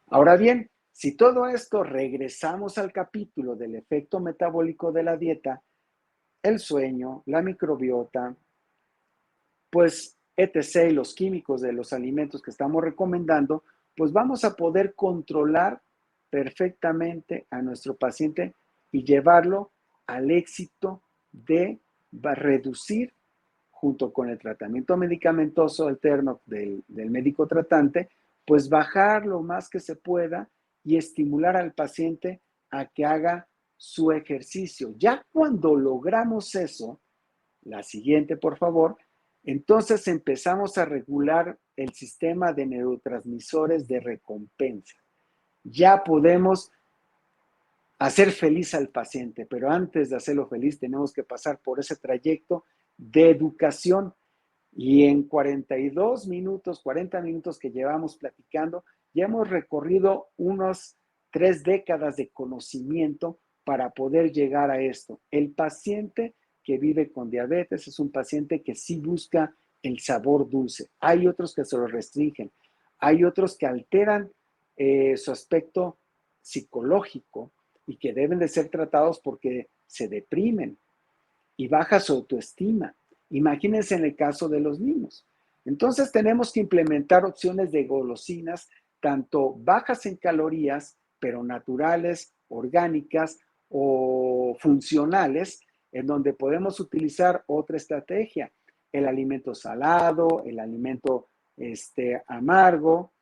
Ahora bien, si todo esto regresamos al capítulo del efecto metabólico de la dieta, el sueño, la microbiota, pues etc. y los químicos de los alimentos que estamos recomendando, pues vamos a poder controlar perfectamente a nuestro paciente y llevarlo al éxito de reducir, junto con el tratamiento medicamentoso alterno del médico tratante, pues bajar lo más que se pueda y estimular al paciente a que haga su ejercicio. Ya cuando logramos eso, la siguiente, por favor, entonces empezamos a regular el sistema de neurotransmisores de recompensa. Ya podemos hacer feliz al paciente, pero antes de hacerlo feliz tenemos que pasar por ese trayecto de educación. Y en 42 minutos, 40 minutos que llevamos platicando, ya hemos recorrido unas 3 décadas de conocimiento para poder llegar a esto. El paciente que vive con diabetes es un paciente que sí busca el sabor dulce. Hay otros que se lo restringen. Hay otros que alteran su aspecto psicológico y que deben de ser tratados porque se deprimen y baja su autoestima. Imagínense en el caso de los niños. Entonces tenemos que implementar opciones de golosinas, tanto bajas en calorías, pero naturales, orgánicas o funcionales, en donde podemos utilizar otra estrategia, el alimento salado, el alimento amargo,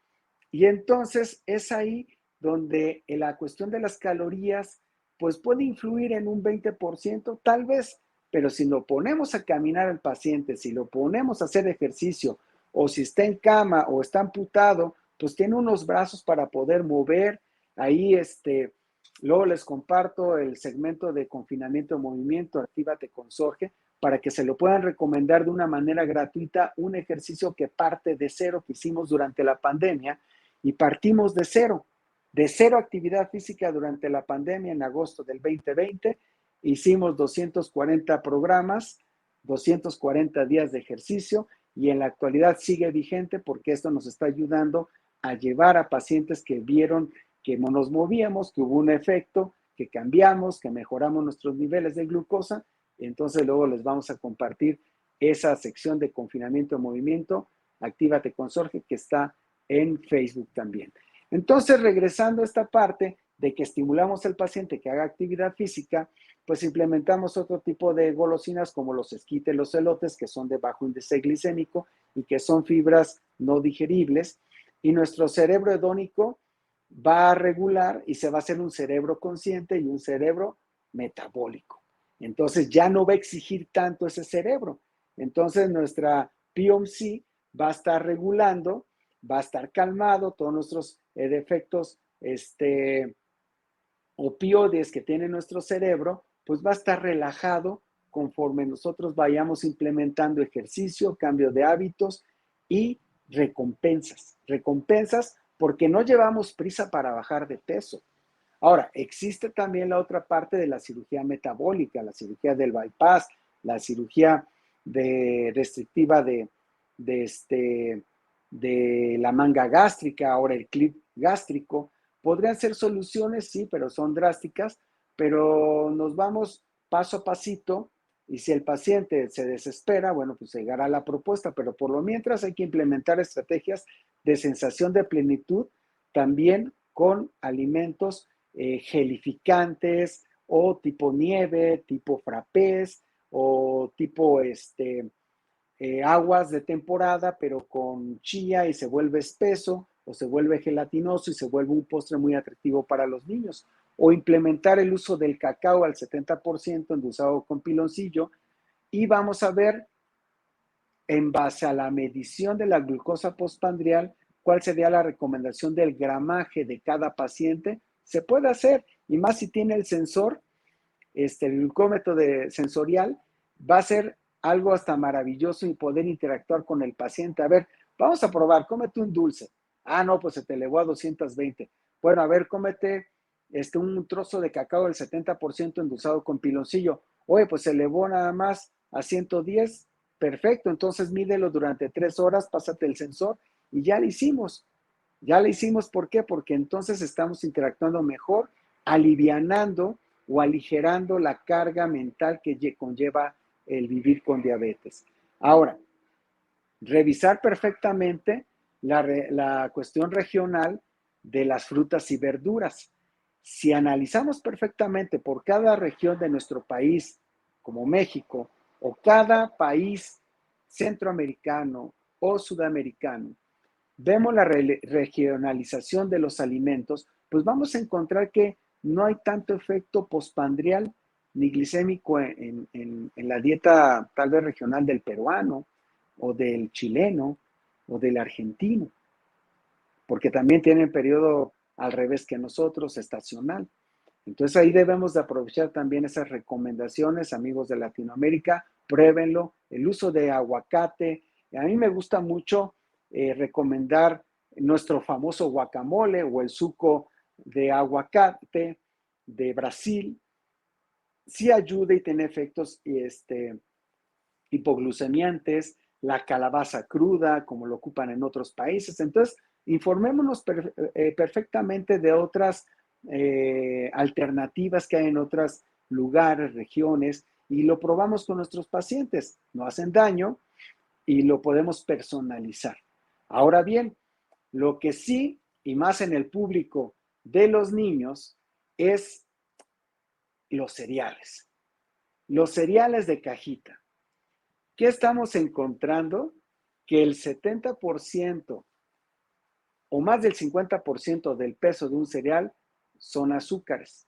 y entonces es ahí donde la cuestión de las calorías pues puede influir en un 20%, tal vez, pero si lo ponemos a caminar al paciente, si lo ponemos a hacer ejercicio, o si está en cama o está amputado, pues tiene unos brazos para poder mover. Ahí, luego les comparto el segmento de confinamiento de movimiento, Actívate con Sorge, para que se lo puedan recomendar de una manera gratuita, un ejercicio que parte de cero que hicimos durante la pandemia, y partimos de cero actividad física durante la pandemia en agosto del 2020. Hicimos 240 programas, 240 días de ejercicio, y en la actualidad sigue vigente porque esto nos está ayudando a llevar a pacientes que vieron que nos movíamos, que hubo un efecto, que cambiamos, que mejoramos nuestros niveles de glucosa. Entonces luego les vamos a compartir esa sección de confinamiento de movimiento, Actívate con Sorge, que está en Facebook también. Entonces, regresando a esta parte de que estimulamos al paciente que haga actividad física, pues implementamos otro tipo de golosinas como los esquites, los elotes, que son de bajo índice glicémico y que son fibras no digeribles, y nuestro cerebro hedónico va a regular y se va a hacer un cerebro consciente y un cerebro metabólico. Entonces ya no va a exigir tanto ese cerebro. Entonces nuestra POMC va a estar regulando, va a estar calmado, todos nuestros defectos opioides que tiene nuestro cerebro, pues va a estar relajado conforme nosotros vayamos implementando ejercicio, cambio de hábitos y recompensas. Recompensas porque no llevamos prisa para bajar de peso. Ahora, existe también la otra parte de la cirugía metabólica, la cirugía del bypass, la cirugía restrictiva de de la manga gástrica, ahora el clip gástrico. Podrían ser soluciones, sí, pero son drásticas, pero nos vamos paso a pasito y si el paciente se desespera, bueno, pues llegará la propuesta, pero por lo mientras hay que implementar estrategias de sensación de plenitud también con alimentos gelificantes o tipo nieve, tipo frappés o tipo aguas de temporada, pero con chía y se vuelve espeso o se vuelve gelatinoso y se vuelve un postre muy atractivo para los niños. O implementar el uso del cacao al 70% endulzado con piloncillo y vamos a ver en base a la medición de la glucosa postprandial cuál sería la recomendación del gramaje de cada paciente. Se puede hacer y más si tiene el sensor, el glucómetro sensorial, va a ser algo hasta maravilloso y poder interactuar con el paciente. A ver, vamos a probar, cómete un dulce. Ah, no, pues se te elevó a 220. Bueno, a ver, cómete un trozo de cacao del 70% endulzado con piloncillo. Oye, pues se elevó nada más a 110. Perfecto, entonces mídelo durante 3 horas, pásate el sensor y ya lo hicimos. Ya lo hicimos, ¿por qué? Porque entonces estamos interactuando mejor, alivianando o aligerando la carga mental que conlleva el vivir con diabetes. Ahora, revisar perfectamente la cuestión regional de las frutas y verduras. Si analizamos perfectamente por cada región de nuestro país, como México, o cada país centroamericano o sudamericano, vemos la regionalización de los alimentos, pues vamos a encontrar que no hay tanto efecto postprandial ni glicémico en la dieta tal vez regional del peruano o del chileno o del argentino, porque también tienen periodo al revés que nosotros, estacional. Entonces ahí debemos de aprovechar también esas recomendaciones, amigos de Latinoamérica, pruébenlo, el uso de aguacate. A mí me gusta mucho recomendar nuestro famoso guacamole o el suco de aguacate de Brasil. Sí ayuda y tiene efectos hipoglucemiantes, la calabaza cruda, como lo ocupan en otros países. Entonces, informémonos perfectamente de otras alternativas que hay en otros lugares, regiones, y lo probamos con nuestros pacientes. No hacen daño y lo podemos personalizar. Ahora bien, lo que sí, y más en el público de los niños, es los cereales. Los cereales de cajita. ¿Qué estamos encontrando? Que el 70% o más del 50% del peso de un cereal son azúcares.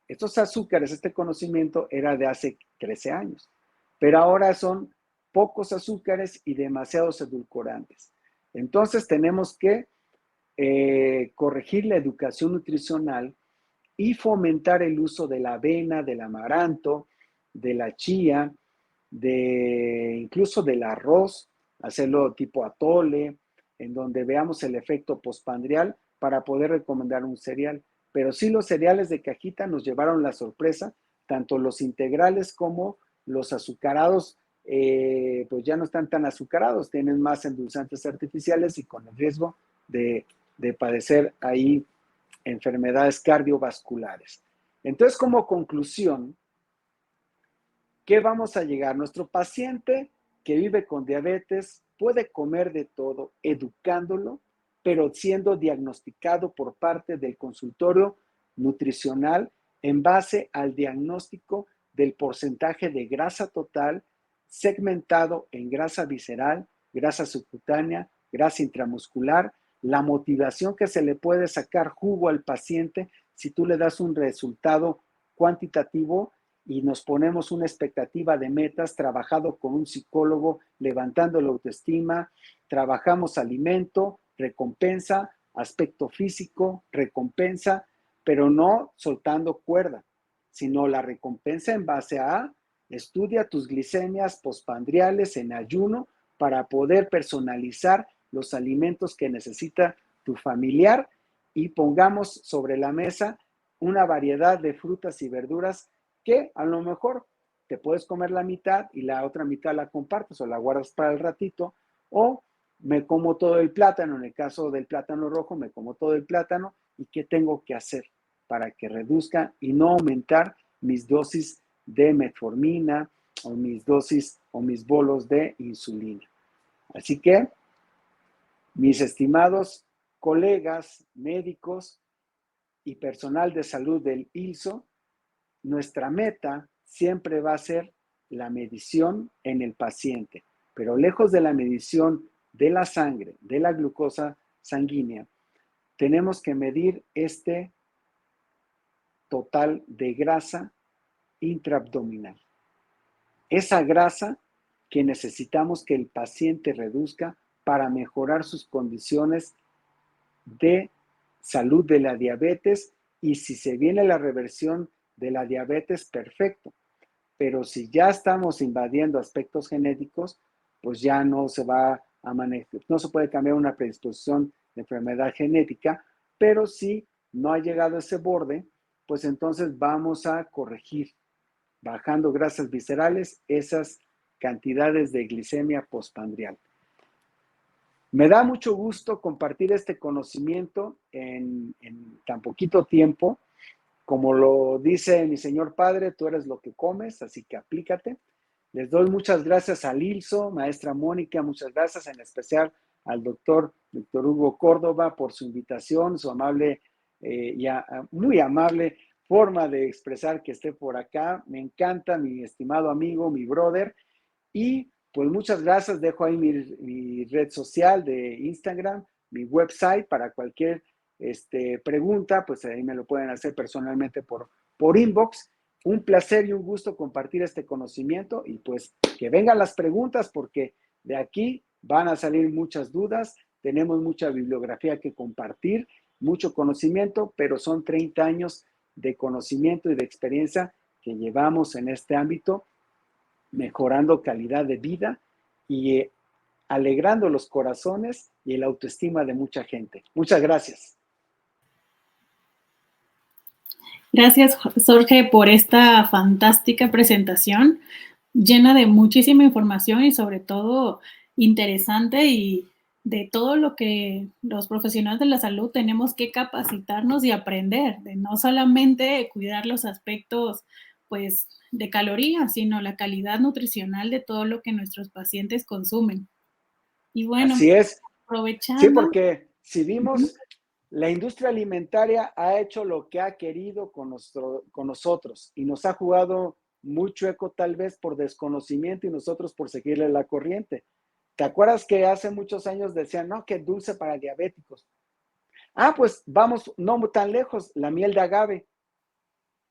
Estos azúcares, este conocimiento era de hace 13 años, pero ahora son pocos azúcares y demasiados edulcorantes. Entonces tenemos que corregir la educación nutricional y fomentar el uso de la avena, del amaranto, de la chía, incluso del arroz, hacerlo tipo atole, en donde veamos el efecto postprandial para poder recomendar un cereal. Pero sí, los cereales de cajita nos llevaron la sorpresa, tanto los integrales como los azucarados, pues ya no están tan azucarados, tienen más endulzantes artificiales y con el riesgo de padecer ahí enfermedades cardiovasculares. Entonces, como conclusión, ¿qué vamos a llegar? Nuestro paciente que vive con diabetes puede comer de todo, educándolo, pero siendo diagnosticado por parte del consultorio nutricional en base al diagnóstico del porcentaje de grasa total segmentado en grasa visceral, grasa subcutánea, grasa intramuscular, la motivación que se le puede sacar jugo al paciente si tú le das un resultado cuantitativo y nos ponemos una expectativa de metas, trabajado con un psicólogo, levantando la autoestima, trabajamos alimento, recompensa, aspecto físico, recompensa, pero no soltando cuerda, sino la recompensa en base a estudia tus glicemias postprandiales en ayuno para poder personalizar los alimentos que necesita tu familiar y pongamos sobre la mesa una variedad de frutas y verduras que a lo mejor te puedes comer la mitad y la otra mitad la compartes o la guardas para el ratito, o me como todo el plátano, en el caso del plátano rojo, me como todo el plátano, ¿y qué tengo que hacer para que reduzca y no aumentar mis dosis de metformina o mis dosis o mis bolos de insulina? Así que, mis estimados colegas médicos y personal de salud del ILSO, nuestra meta siempre va a ser la medición en el paciente, pero lejos de la medición de la sangre, de la glucosa sanguínea, tenemos que medir este total de grasa intraabdominal. Esa grasa que necesitamos que el paciente reduzca para mejorar sus condiciones de salud de la diabetes, y si se viene la reversión de la diabetes, perfecto. Pero si ya estamos invadiendo aspectos genéticos, pues ya no se va a manejar, no se puede cambiar una predisposición de enfermedad genética, pero si no ha llegado a ese borde, pues entonces vamos a corregir, bajando grasas viscerales, esas cantidades de glicemia postprandial. Me da mucho gusto compartir este conocimiento en tan poquito tiempo. Como lo dice mi señor padre, tú eres lo que comes, así que aplícate. Les doy muchas gracias al ILSO, maestra Mónica, muchas gracias, en especial al doctor Víctor Hugo Córdoba por su invitación, su amable muy amable forma de expresar que esté por acá. Me encanta, mi estimado amigo, mi brother. Y pues muchas gracias, dejo ahí mi red social de Instagram, mi website para cualquier pregunta, pues ahí me lo pueden hacer personalmente por inbox. Un placer y un gusto compartir este conocimiento, y pues que vengan las preguntas, porque de aquí van a salir muchas dudas, tenemos mucha bibliografía que compartir, mucho conocimiento, pero son 30 años de conocimiento y de experiencia que llevamos en este ámbito, mejorando calidad de vida y alegrando los corazones y la autoestima de mucha gente. Muchas gracias. Gracias, Jorge, por esta fantástica presentación, llena de muchísima información y sobre todo interesante, y de todo lo que los profesionales de la salud tenemos que capacitarnos y aprender, de no solamente cuidar los aspectos, pues, de calorías, sino la calidad nutricional de todo lo que nuestros pacientes consumen. Y bueno, Así es. Sí, aprovechando. porque si Uh-huh. vimos, la industria alimentaria ha hecho lo que ha querido con nosotros, y nos ha jugado muy chueco, tal vez por desconocimiento y nosotros por seguirle la corriente. ¿Te acuerdas que hace muchos años decían, no, que dulce para diabéticos? Ah, pues vamos no tan lejos, la miel de agave,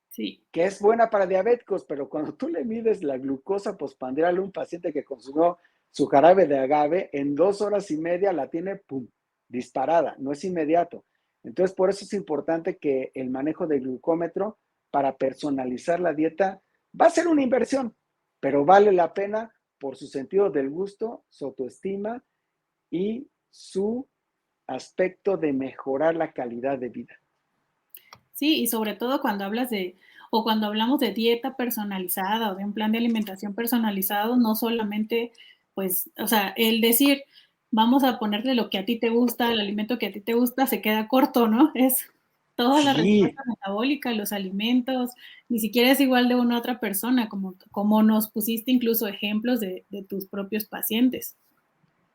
Sí. que es buena para diabéticos, pero cuando tú le mides la glucosa postprandial a un paciente que consumió su jarabe de agave, en 2 horas y media la tiene, pum, disparada, no es inmediato. Entonces, por eso es importante que el manejo del glucómetro para personalizar la dieta va a ser una inversión, pero vale la pena por su sentido del gusto, su autoestima y su aspecto de mejorar la calidad de vida. Sí, y sobre todo cuando hablas de, o cuando hablamos de dieta personalizada o de un plan de alimentación personalizado, no solamente, pues, o sea, el decir, vamos a ponerle lo que a ti te gusta, el alimento que a ti te gusta, se queda corto, ¿no? Es toda la Sí, respuesta metabólica, los alimentos, ni siquiera es igual de una a otra persona, como nos pusiste incluso ejemplos de tus propios pacientes.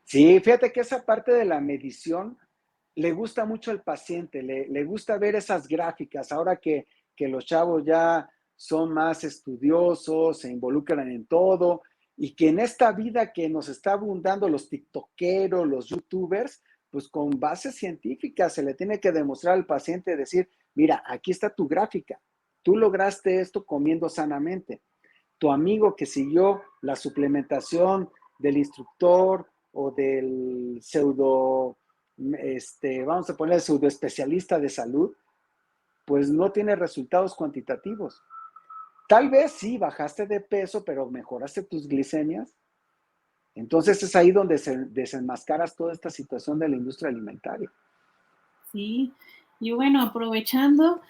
sí, fíjate que esa parte de la medición le gusta mucho al paciente, le gusta ver esas gráficas. Ahora que los chavos ya son más estudiosos, se involucran en todo, y que en esta vida que nos está abundando los tiktokeros, los youtubers, pues con bases científicas se le tiene que demostrar al paciente, decir, mira, aquí está tu gráfica, tú lograste esto comiendo sanamente. Tu amigo que siguió la suplementación del instructor o del pseudo, vamos a poner pseudo especialista de salud, pues no tiene resultados cuantitativos. Tal vez sí bajaste de peso, pero mejoraste tus glicemias. Entonces es ahí donde se desenmascaras toda esta situación de la industria alimentaria. Sí, y bueno, aprovechando,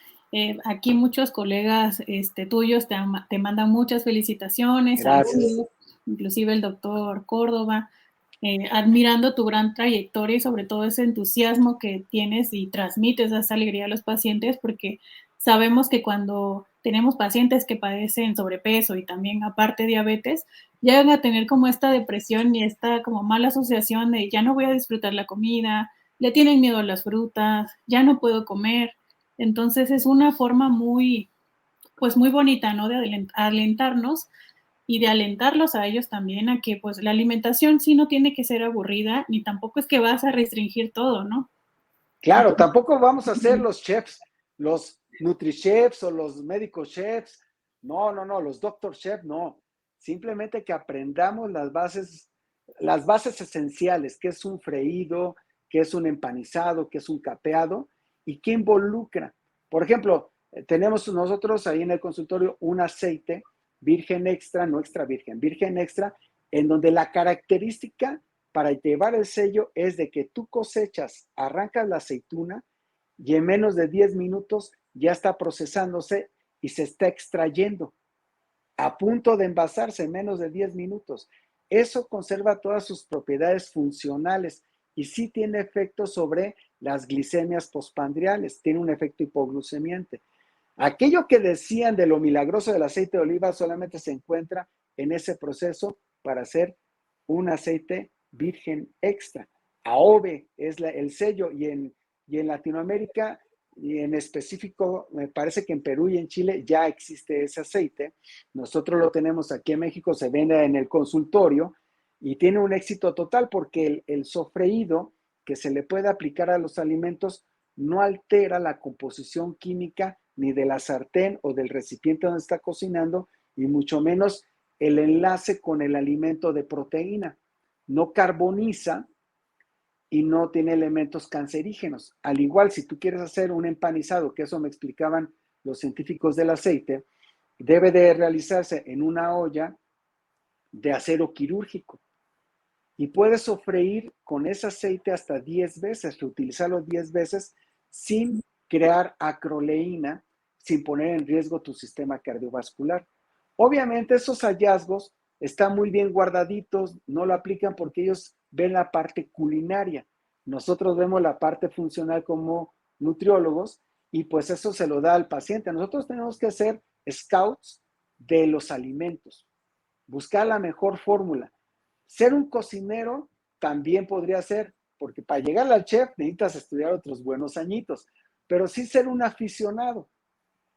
aquí muchos colegas tuyos te mandan muchas felicitaciones, Gracias. saludos, inclusive el doctor Córdoba. admirando tu gran trayectoria y sobre todo ese entusiasmo que tienes y transmites esa alegría a los pacientes, porque sabemos que cuando tenemos pacientes que padecen sobrepeso y también aparte diabetes, llegan a tener como esta depresión y esta como mala asociación de ya no voy a disfrutar la comida, le tienen miedo a las frutas, ya no puedo comer. Entonces es una forma muy, pues muy bonita, ¿no? De alentarnos y de alentarlos a ellos también a que pues la alimentación sí no tiene que ser aburrida, ni tampoco es que vas a restringir todo, ¿no? Claro, tampoco vamos a ser los chefs, los nutrichefs o los médicos chefs. No, no, no, los doctor chefs, no. Simplemente que aprendamos las bases esenciales, qué es un freído, qué es un empanizado, qué es un capeado y qué involucra. Por ejemplo, tenemos nosotros ahí en el consultorio un aceite virgen extra, no extra virgen, virgen extra, en donde la característica para llevar el sello es de que tú cosechas, arrancas la aceituna y en menos de 10 minutos ya está procesándose y se está extrayendo a punto de envasarse en menos de 10 minutos. Eso conserva todas sus propiedades funcionales y sí tiene efecto sobre las glicemias postprandiales, tiene un efecto hipoglucemiante. Aquello que decían de lo milagroso del aceite de oliva solamente se encuentra en ese proceso para hacer un aceite virgen extra. AOVE es el sello y en Latinoamérica y en específico me parece que en Perú y en Chile ya existe ese aceite. Nosotros lo tenemos aquí en México, se vende en el consultorio y tiene un éxito total porque el sofreído que se le puede aplicar a los alimentos no altera la composición química ni de la sartén o del recipiente donde está cocinando y mucho menos el enlace con el alimento de proteína. No carboniza y no tiene elementos cancerígenos. Al igual, si tú quieres hacer un empanizado, que eso me explicaban los científicos del aceite, debe de realizarse en una olla de acero quirúrgico y puedes sofreír con ese aceite hasta 10 veces, reutilizarlo 10 veces sin crear acroleína, sin poner en riesgo tu sistema cardiovascular. Obviamente esos hallazgos están muy bien guardaditos, no lo aplican porque ellos ven la parte culinaria. Nosotros vemos la parte funcional como nutriólogos y pues eso se lo da al paciente. Nosotros tenemos que ser scouts de los alimentos, buscar la mejor fórmula. Ser un cocinero también podría ser, porque para llegar al chef necesitas estudiar otros buenos añitos, pero sí ser un aficionado.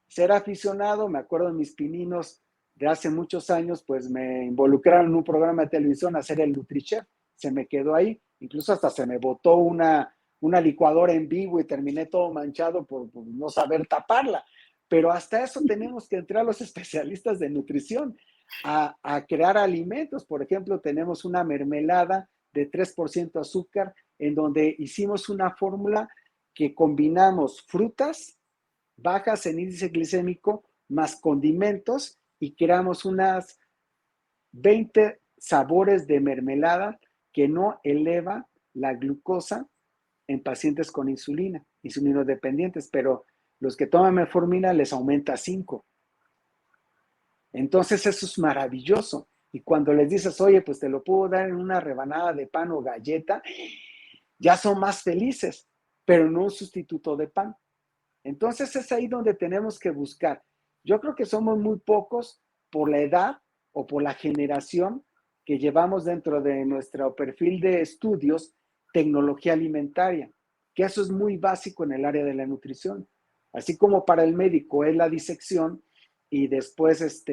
Ser aficionado, me acuerdo de mis pininos de hace muchos años, pues me involucraron en un programa de televisión a hacer el NutriChef. Se me quedó ahí, incluso hasta se me botó una licuadora en vivo y terminé todo manchado por no saber taparla. Pero hasta eso tenemos que entrar los especialistas de nutrición a crear alimentos. Por ejemplo, tenemos una mermelada de 3% azúcar en donde hicimos una fórmula que combinamos frutas bajas en índice glicémico más condimentos y creamos unas 20 sabores de mermelada que no eleva la glucosa en pacientes con insulina, insulinodependientes, pero los que toman metformina les aumenta 5. Entonces eso es maravilloso. Y cuando les dices, oye, pues te lo puedo dar en una rebanada de pan o galleta, ya son más felices, pero no un sustituto de pan. Entonces es ahí donde tenemos que buscar. Yo creo que somos muy pocos por la edad o por la generación que llevamos dentro de nuestro perfil de estudios tecnología alimentaria, que eso es muy básico en el área de la nutrición. Así como para el médico es la disección y después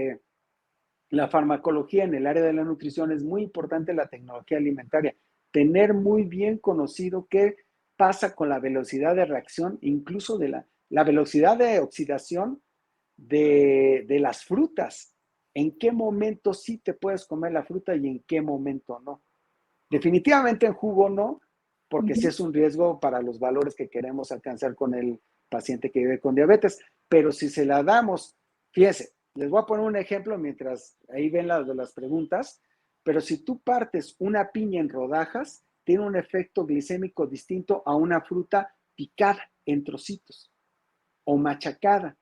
la farmacología en el área de la nutrición es muy importante la tecnología alimentaria. Tener muy bien conocido qué pasa con la velocidad de reacción, incluso de la velocidad de oxidación de las frutas. ¿En qué momento sí te puedes comer la fruta y en qué momento no? Definitivamente en jugo no, porque sí es un riesgo para los valores que queremos alcanzar con el paciente que vive con diabetes. Pero si se la damos, fíjense, les voy a poner un ejemplo mientras ahí ven las de las preguntas, pero si tú partes una piña en rodajas, tiene un efecto glicémico distinto a una fruta picada en trocitos o machacada.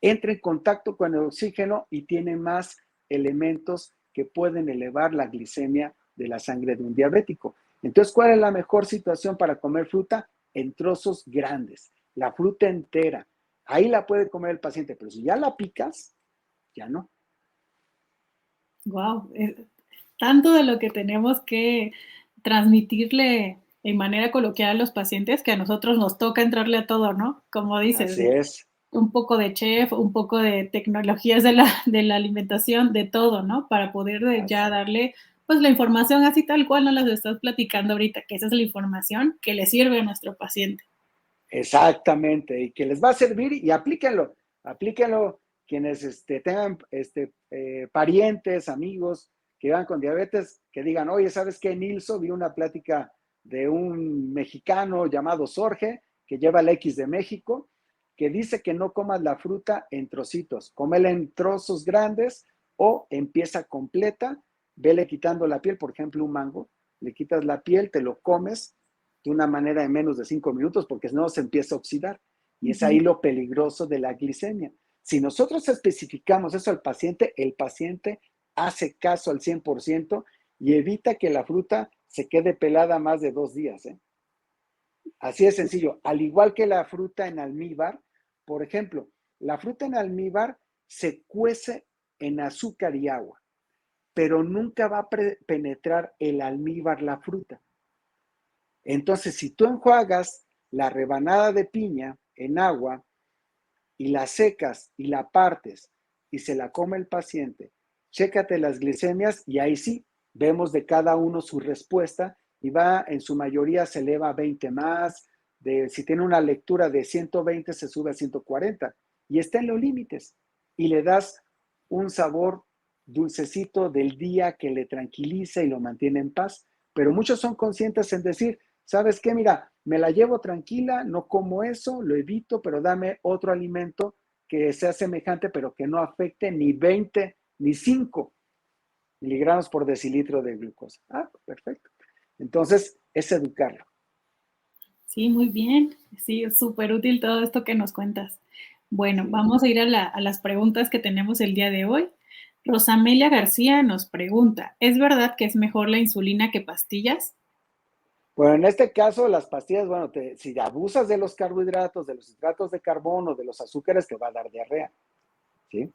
Entra en contacto con el oxígeno y tiene más elementos que pueden elevar la glicemia de la sangre de un diabético. Entonces, ¿cuál es la mejor situación para comer fruta? En trozos grandes, la fruta entera. Ahí la puede comer el paciente, pero si ya la picas, ya no. Wow, tanto de lo que tenemos que transmitirle en manera coloquial a los pacientes que a nosotros nos toca entrarle a todo, ¿no? Como dices, Así es. un poco de chef, un poco de tecnologías de la alimentación, de todo, ¿no? Para poder ya Así. darle, pues, la información así tal cual nos las estás platicando ahorita, que esa es la información que le sirve a nuestro paciente. Exactamente, y que les va a servir y aplíquenlo, aplíquenlo quienes tengan parientes, amigos que van con diabetes, que digan, oye, ¿sabes qué, Nilso? Vi una plática de un mexicano llamado Sorge, que lleva el X de México, que dice que no comas la fruta en trocitos, cómela en trozos grandes o en pieza completa, vele quitando la piel, por ejemplo, un mango, le quitas la piel, te lo comes de una manera de menos de 5 minutos, porque si no se empieza a oxidar. Y es ahí Ujú. lo peligroso de la glicemia. Si nosotros especificamos eso al paciente, el paciente hace caso al 100% y evita que la fruta se quede pelada más de 2 días. Así de sencillo. Al igual que la fruta en almíbar, por ejemplo, la fruta en almíbar se cuece en azúcar y agua, pero nunca va a penetrar el almíbar la fruta. Entonces, si tú enjuagas la rebanada de piña en agua y la secas y la partes y se la come el paciente, chécate las glicemias y ahí sí vemos de cada uno su respuesta y va, en su mayoría se eleva a 20 más, si tiene una lectura de 120 se sube a 140 y está en los límites y le das un sabor dulcecito del día que le tranquiliza y lo mantiene en paz. Pero muchos son conscientes en decir, ¿sabes qué? Mira, me la llevo tranquila, no como eso, lo evito, pero dame otro alimento que sea semejante, pero que no afecte ni 20 ni 5 miligramos por decilitro de glucosa. Ah, perfecto. Entonces, es educarlo. Sí, muy bien. Sí, es súper útil todo esto que nos cuentas. Bueno, Sí. vamos a ir a las preguntas que tenemos el día de hoy. Rosamelia García nos pregunta, ¿es verdad que es mejor la insulina que pastillas? Bueno, en este caso, las pastillas, bueno, si abusas de los carbohidratos, de los hidratos de carbono, de los azúcares, te va a dar diarrea, ¿sí?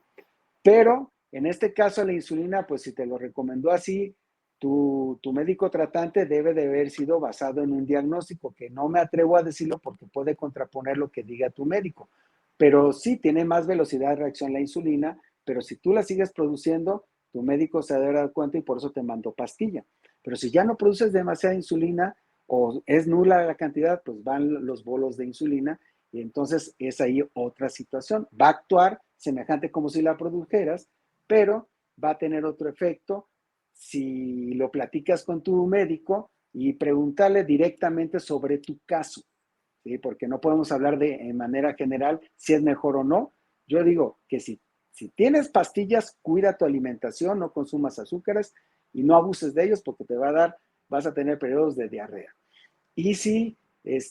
Pero en este caso la insulina, pues si te lo recomendó así, tu médico tratante debe de haber sido basado en un diagnóstico, que no me atrevo a decirlo porque puede contraponer lo que diga tu médico. Pero sí tiene más velocidad de reacción la insulina, pero si tú la sigues produciendo, tu médico se debe dar cuenta y por eso te mandó pastilla. Pero si ya no produces demasiada insulina o es nula la cantidad, pues van los bolos de insulina y entonces es ahí otra situación. Va a actuar semejante como si la produjeras, pero va a tener otro efecto si lo platicas con tu médico y preguntarle directamente sobre tu caso, ¿sí? Porque no podemos hablar en manera general si es mejor o no. Yo digo que si tienes pastillas, cuida tu alimentación, no consumas azúcares y no abuses de ellos porque vas a tener periodos de diarrea. Y si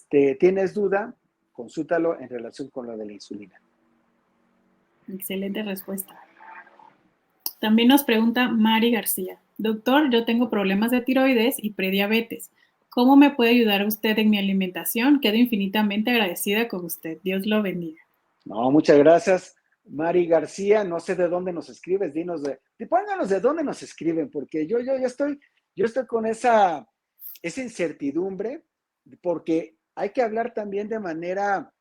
tienes duda, consúltalo en relación con lo de la insulina. Excelente respuesta. También nos pregunta Mari García, doctor, yo tengo problemas de tiroides y prediabetes. ¿Cómo me puede ayudar usted en mi alimentación? Quedo infinitamente agradecida con usted. Dios lo bendiga. No, muchas gracias, Mari García. No sé de dónde nos escribes, pónganos de dónde nos escriben, porque yo estoy con esa incertidumbre, porque hay que hablar también de manera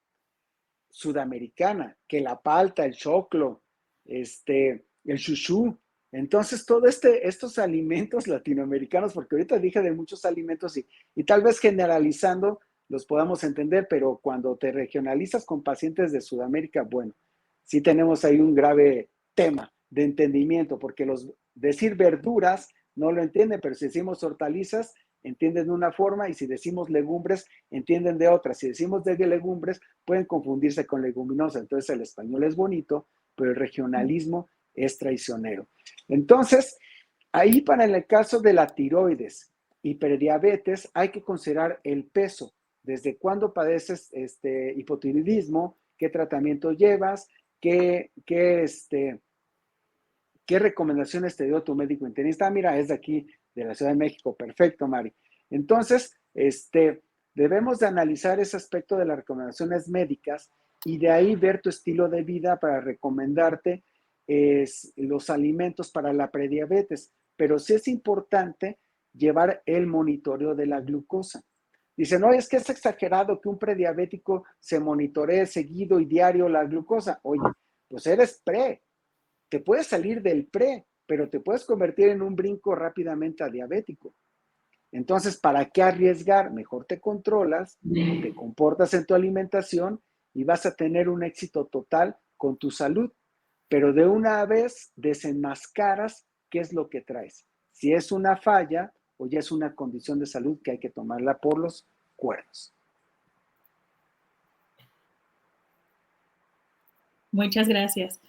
sudamericana, que la palta, el choclo, el chuchú. Entonces, estos alimentos latinoamericanos, porque ahorita dije de muchos alimentos y tal vez generalizando los podamos entender, pero cuando te regionalizas con pacientes de Sudamérica, bueno, sí tenemos ahí un grave tema de entendimiento, porque decir verduras no lo entienden, pero si decimos hortalizas, entienden de una forma, y si decimos legumbres, entienden de otra. Si decimos de legumbres, pueden confundirse con leguminosa. Entonces el español es bonito, pero el regionalismo es traicionero. Entonces, ahí para el caso de la tiroides y prediabetes, hay que considerar el peso. ¿Desde cuándo padeces hipotiroidismo? ¿Qué tratamiento llevas? ¿Qué recomendaciones te dio tu médico internista? Mira, es de aquí de la Ciudad de México. Perfecto, Mari. Entonces, debemos de analizar ese aspecto de las recomendaciones médicas y de ahí ver tu estilo de vida para recomendarte los alimentos para la prediabetes. Pero sí es importante llevar el monitoreo de la glucosa. Dicen, no, es que es exagerado que un prediabético se monitoree seguido y diario la glucosa. Oye, pues eres pre, te puedes salir del pre, pero te puedes convertir en un brinco rápidamente a diabético. Entonces, ¿para qué arriesgar? Mejor te controlas, te comportas en tu alimentación y vas a tener un éxito total con tu salud. Pero de una vez desenmascaras qué es lo que traes. Si es una falla o ya es una condición de salud que hay que tomarla por los cuernos. Muchas gracias.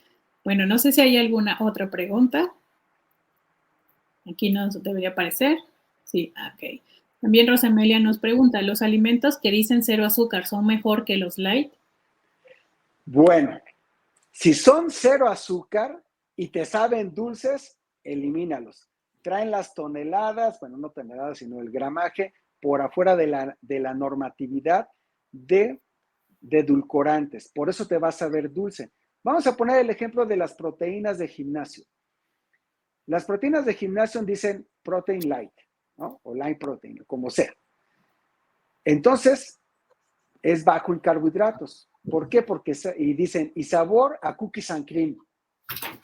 Bueno, no sé si hay alguna otra pregunta. Aquí nos debería aparecer. Sí, ok. También Rosamelia nos pregunta, ¿los alimentos que dicen cero azúcar son mejor que los light? Bueno, si son cero azúcar y te saben dulces, elimínalos. Traen las toneladas, bueno, no toneladas, sino el gramaje por afuera de la normatividad de edulcorantes. Por eso te vas a ver dulce. Vamos a poner el ejemplo de las proteínas de gimnasio. Las proteínas de gimnasio dicen protein light, ¿no? O light protein, como sea. Entonces, es bajo en carbohidratos. ¿Por qué? Porque y dicen, y sabor a cookies and cream.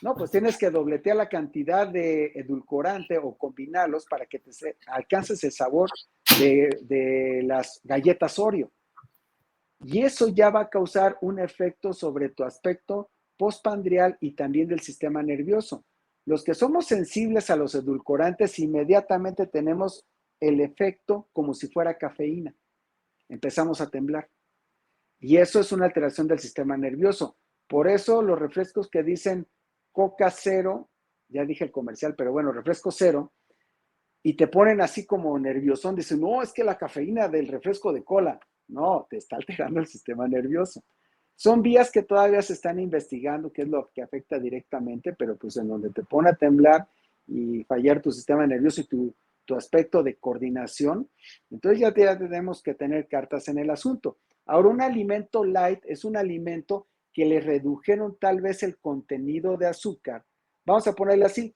No, pues tienes que dobletear la cantidad de edulcorante o combinarlos para que alcances el sabor de las galletas Oreo. Y eso ya va a causar un efecto sobre tu aspecto postprandial y también del sistema nervioso. Los que somos sensibles a los edulcorantes, inmediatamente tenemos el efecto como si fuera cafeína. Empezamos a temblar. Y eso es una alteración del sistema nervioso. Por eso los refrescos que dicen Coca cero, ya dije el comercial, pero bueno, refresco cero, y te ponen así como nerviosón, dicen, no, es que la cafeína del refresco de cola, no, te está alterando el sistema nervioso. Son vías que todavía se están investigando, qué es lo que afecta directamente, pero pues en donde te pone a temblar y fallar tu sistema nervioso y tu aspecto de coordinación, entonces ya tenemos que tener cartas en el asunto. Ahora, un alimento light es un alimento que le redujeron tal vez el contenido de azúcar. Vamos a ponerle así,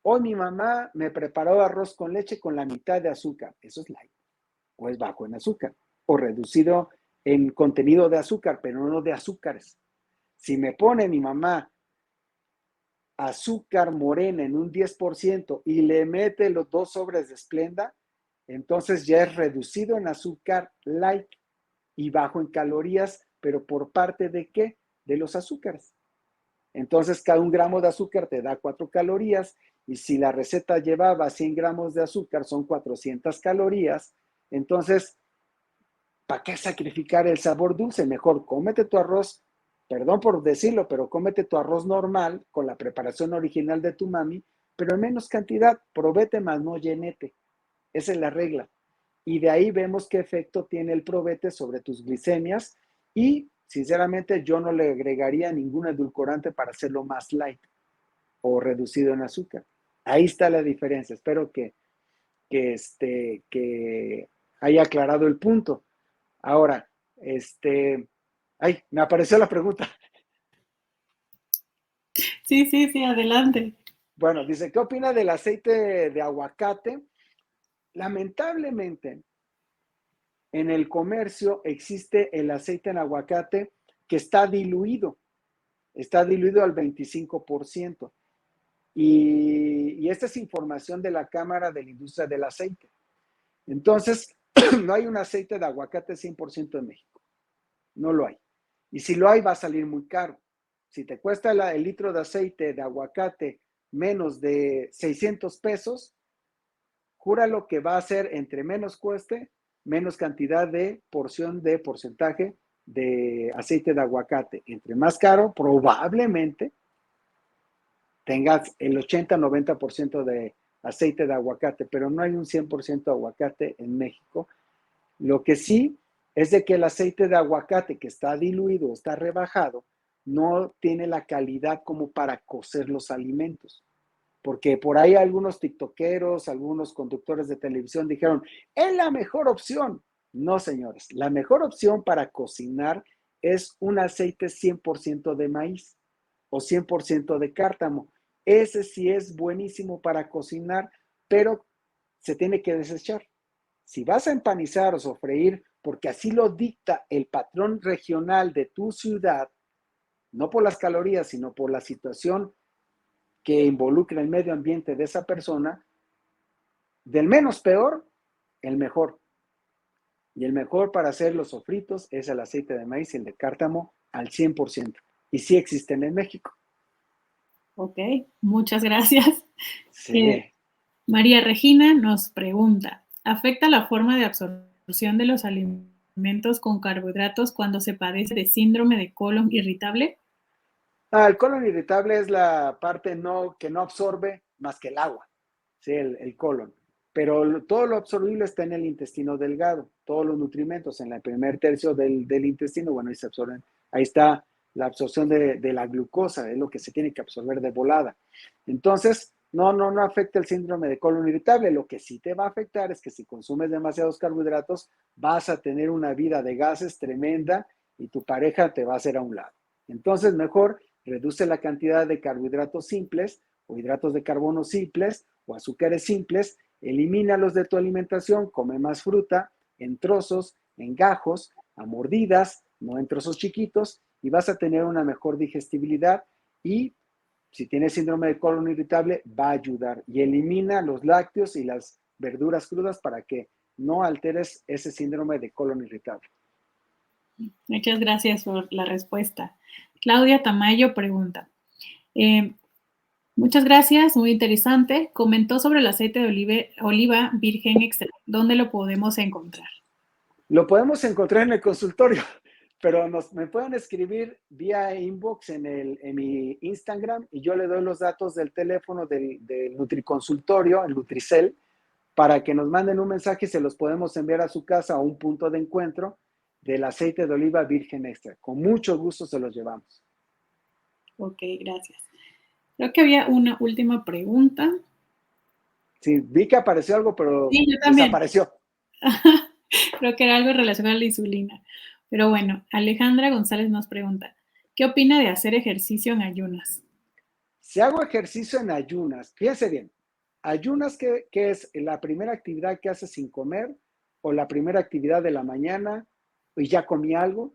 hoy mi mamá me preparó arroz con leche con la mitad de azúcar. Eso es light. O es bajo en azúcar. O reducido en contenido de azúcar, pero no de azúcares. Si me pone mi mamá azúcar morena en un 10% y le mete los 2 sobres de Splenda, entonces ya es reducido en azúcar light y bajo en calorías, pero ¿por parte de qué? De los azúcares. Entonces, cada 1 gramo de azúcar te da 4 calorías y si la receta llevaba 100 gramos de azúcar, son 400 calorías. Entonces, ¿para qué sacrificar el sabor dulce? Mejor cómete tu arroz, perdón por decirlo, pero cómete tu arroz normal con la preparación original de tu mami, pero en menos cantidad. Probete más, no llenete. Esa es la regla. Y de ahí vemos qué efecto tiene el probete sobre tus glicemias y sinceramente yo no le agregaría ningún edulcorante para hacerlo más light o reducido en azúcar. Ahí está la diferencia. Espero que haya aclarado el punto. Ahora, ay, me apareció la pregunta. Sí, sí, sí, adelante. Bueno, dice, ¿qué opina del aceite de aguacate? Lamentablemente, en el comercio existe el aceite en aguacate que está diluido al 25%. Y esta es información de la Cámara de la Industria del Aceite. Entonces, no hay un aceite de aguacate 100% en México. No lo hay. Y si lo hay, va a salir muy caro. Si te cuesta el litro de aceite de aguacate menos de 600 pesos, júralo que va a ser entre menos cueste, menos cantidad de porcentaje de aceite de aguacate. Entre más caro, probablemente tengas el 80-90% de aceite de aguacate, pero no hay un 100% de aguacate en México. Lo que sí es de que el aceite de aguacate que está diluido, está rebajado, no tiene la calidad como para cocer los alimentos. porque por ahí algunos tiktokeros, algunos conductores de televisión dijeron, es la mejor opción. No, señores, la mejor opción para cocinar es un aceite 100% de maíz o 100% de cártamo. Ese sí es buenísimo para cocinar, pero se tiene que desechar. Si vas a empanizar o sofreír, porque así lo dicta el patrón regional de tu ciudad, no por las calorías, sino por la situación que involucra el medio ambiente de esa persona, del menos peor, el mejor. Y el mejor para hacer los sofritos es el aceite de maíz y el de cártamo al 100%. Y sí existen en México. Ok, muchas gracias. Sí. María Regina nos pregunta, ¿afecta la forma de absorción de los alimentos con carbohidratos cuando se padece de síndrome de colon irritable? El colon irritable es la parte que no absorbe más que el agua, ¿sí? El colon. Pero todo lo absorbible está en el intestino delgado, todos los nutrimentos en el primer tercio del intestino, bueno, ahí se absorben. Ahí está la absorción de la glucosa, es lo que se tiene que absorber de volada. Entonces, no afecta el síndrome de colon irritable. Lo que sí te va a afectar es que si consumes demasiados carbohidratos, vas a tener una vida de gases tremenda y tu pareja te va a hacer a un lado. Entonces, mejor reduce la cantidad de carbohidratos simples o hidratos de carbono simples o azúcares simples, elimínalos de tu alimentación, come más fruta en trozos, en gajos, a mordidas, no en trozos chiquitos, y vas a tener una mejor digestibilidad y si tienes síndrome de colon irritable va a ayudar y elimina los lácteos y las verduras crudas para que no alteres ese síndrome de colon irritable. Muchas gracias por la respuesta. Claudia Tamayo pregunta, muchas gracias, muy interesante. Comentó sobre el aceite de oliva virgen extra. ¿Dónde lo podemos encontrar? Lo podemos encontrar en el consultorio, pero me pueden escribir vía inbox en mi Instagram y yo le doy los datos del teléfono del Nutriconsultorio, el Nutricel, para que nos manden un mensaje y se los podemos enviar a su casa a un punto de encuentro del aceite de oliva virgen extra. Con mucho gusto se los llevamos. Ok, gracias. Creo que había una última pregunta. Sí, vi que apareció algo, pero Sí, yo también. desapareció. Creo que era algo relacionado a la insulina. Pero bueno, Alejandra González nos pregunta, ¿qué opina de hacer ejercicio en ayunas? Si hago ejercicio en ayunas, fíjense bien, ayunas que es la primera actividad que haces sin comer o la primera actividad de la mañana y ya comí algo,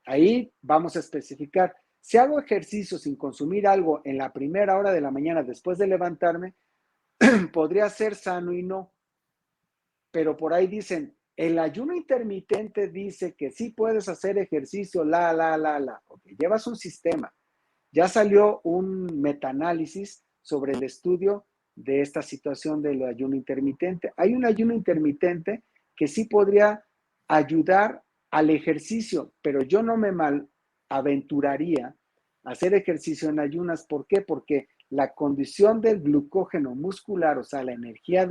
ahí vamos a especificar. Si hago ejercicio sin consumir algo en la primera hora de la mañana después de levantarme, podría ser sano y no. Pero por ahí dicen, el ayuno intermitente dice que sí puedes hacer ejercicio, Okay, llevas un sistema. Ya salió un metaanálisis sobre el estudio de esta situación del ayuno intermitente. Hay un ayuno intermitente que sí podría ayudar al ejercicio, pero yo no me mal aventuraría a hacer ejercicio en ayunas. ¿Por qué? Porque la condición del glucógeno muscular, o sea, la energía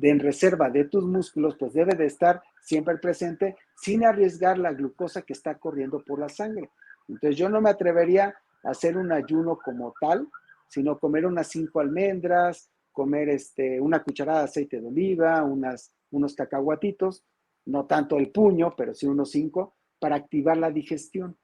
en reserva de tus músculos, pues debe de estar siempre presente sin arriesgar la glucosa que está corriendo por la sangre. Entonces yo no me atrevería a hacer un ayuno como tal, sino comer unas 5 almendras, comer una cucharada de aceite de oliva, unos cacahuatitos, no tanto el puño, pero sí unos 5, para activar la digestión.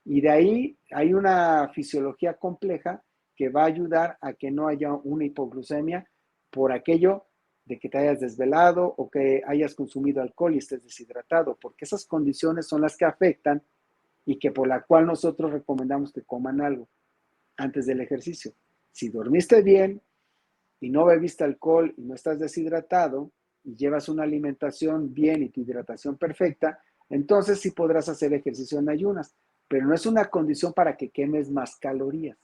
Y de ahí hay una fisiología compleja que va a ayudar a que no haya una hipoglucemia por aquello de que te hayas desvelado o que hayas consumido alcohol y estés deshidratado, porque esas condiciones son las que afectan y que por la cual nosotros recomendamos que coman algo antes del ejercicio. Si dormiste bien y no bebiste alcohol y no estás deshidratado y llevas una alimentación bien y tu hidratación perfecta, entonces sí podrás hacer ejercicio en ayunas, pero no es una condición para que quemes más calorías.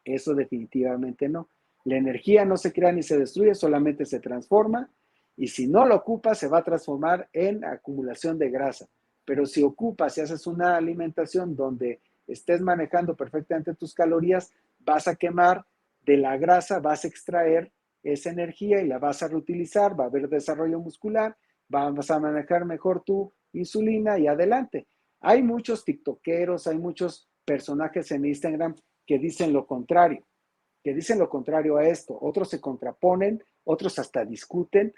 Eso definitivamente no. La energía no se crea ni se destruye, solamente se transforma y si no lo ocupas se va a transformar en acumulación de grasa. Pero si ocupas y haces una alimentación donde estés manejando perfectamente tus calorías, vas a quemar de la grasa, vas a extraer esa energía y la vas a reutilizar, va a haber desarrollo muscular, vas a manejar mejor tu insulina y adelante. Hay muchos tiktokeros, hay muchos personajes en Instagram que dicen lo contrario. que dicen lo contrario a esto, otros se contraponen, otros hasta discuten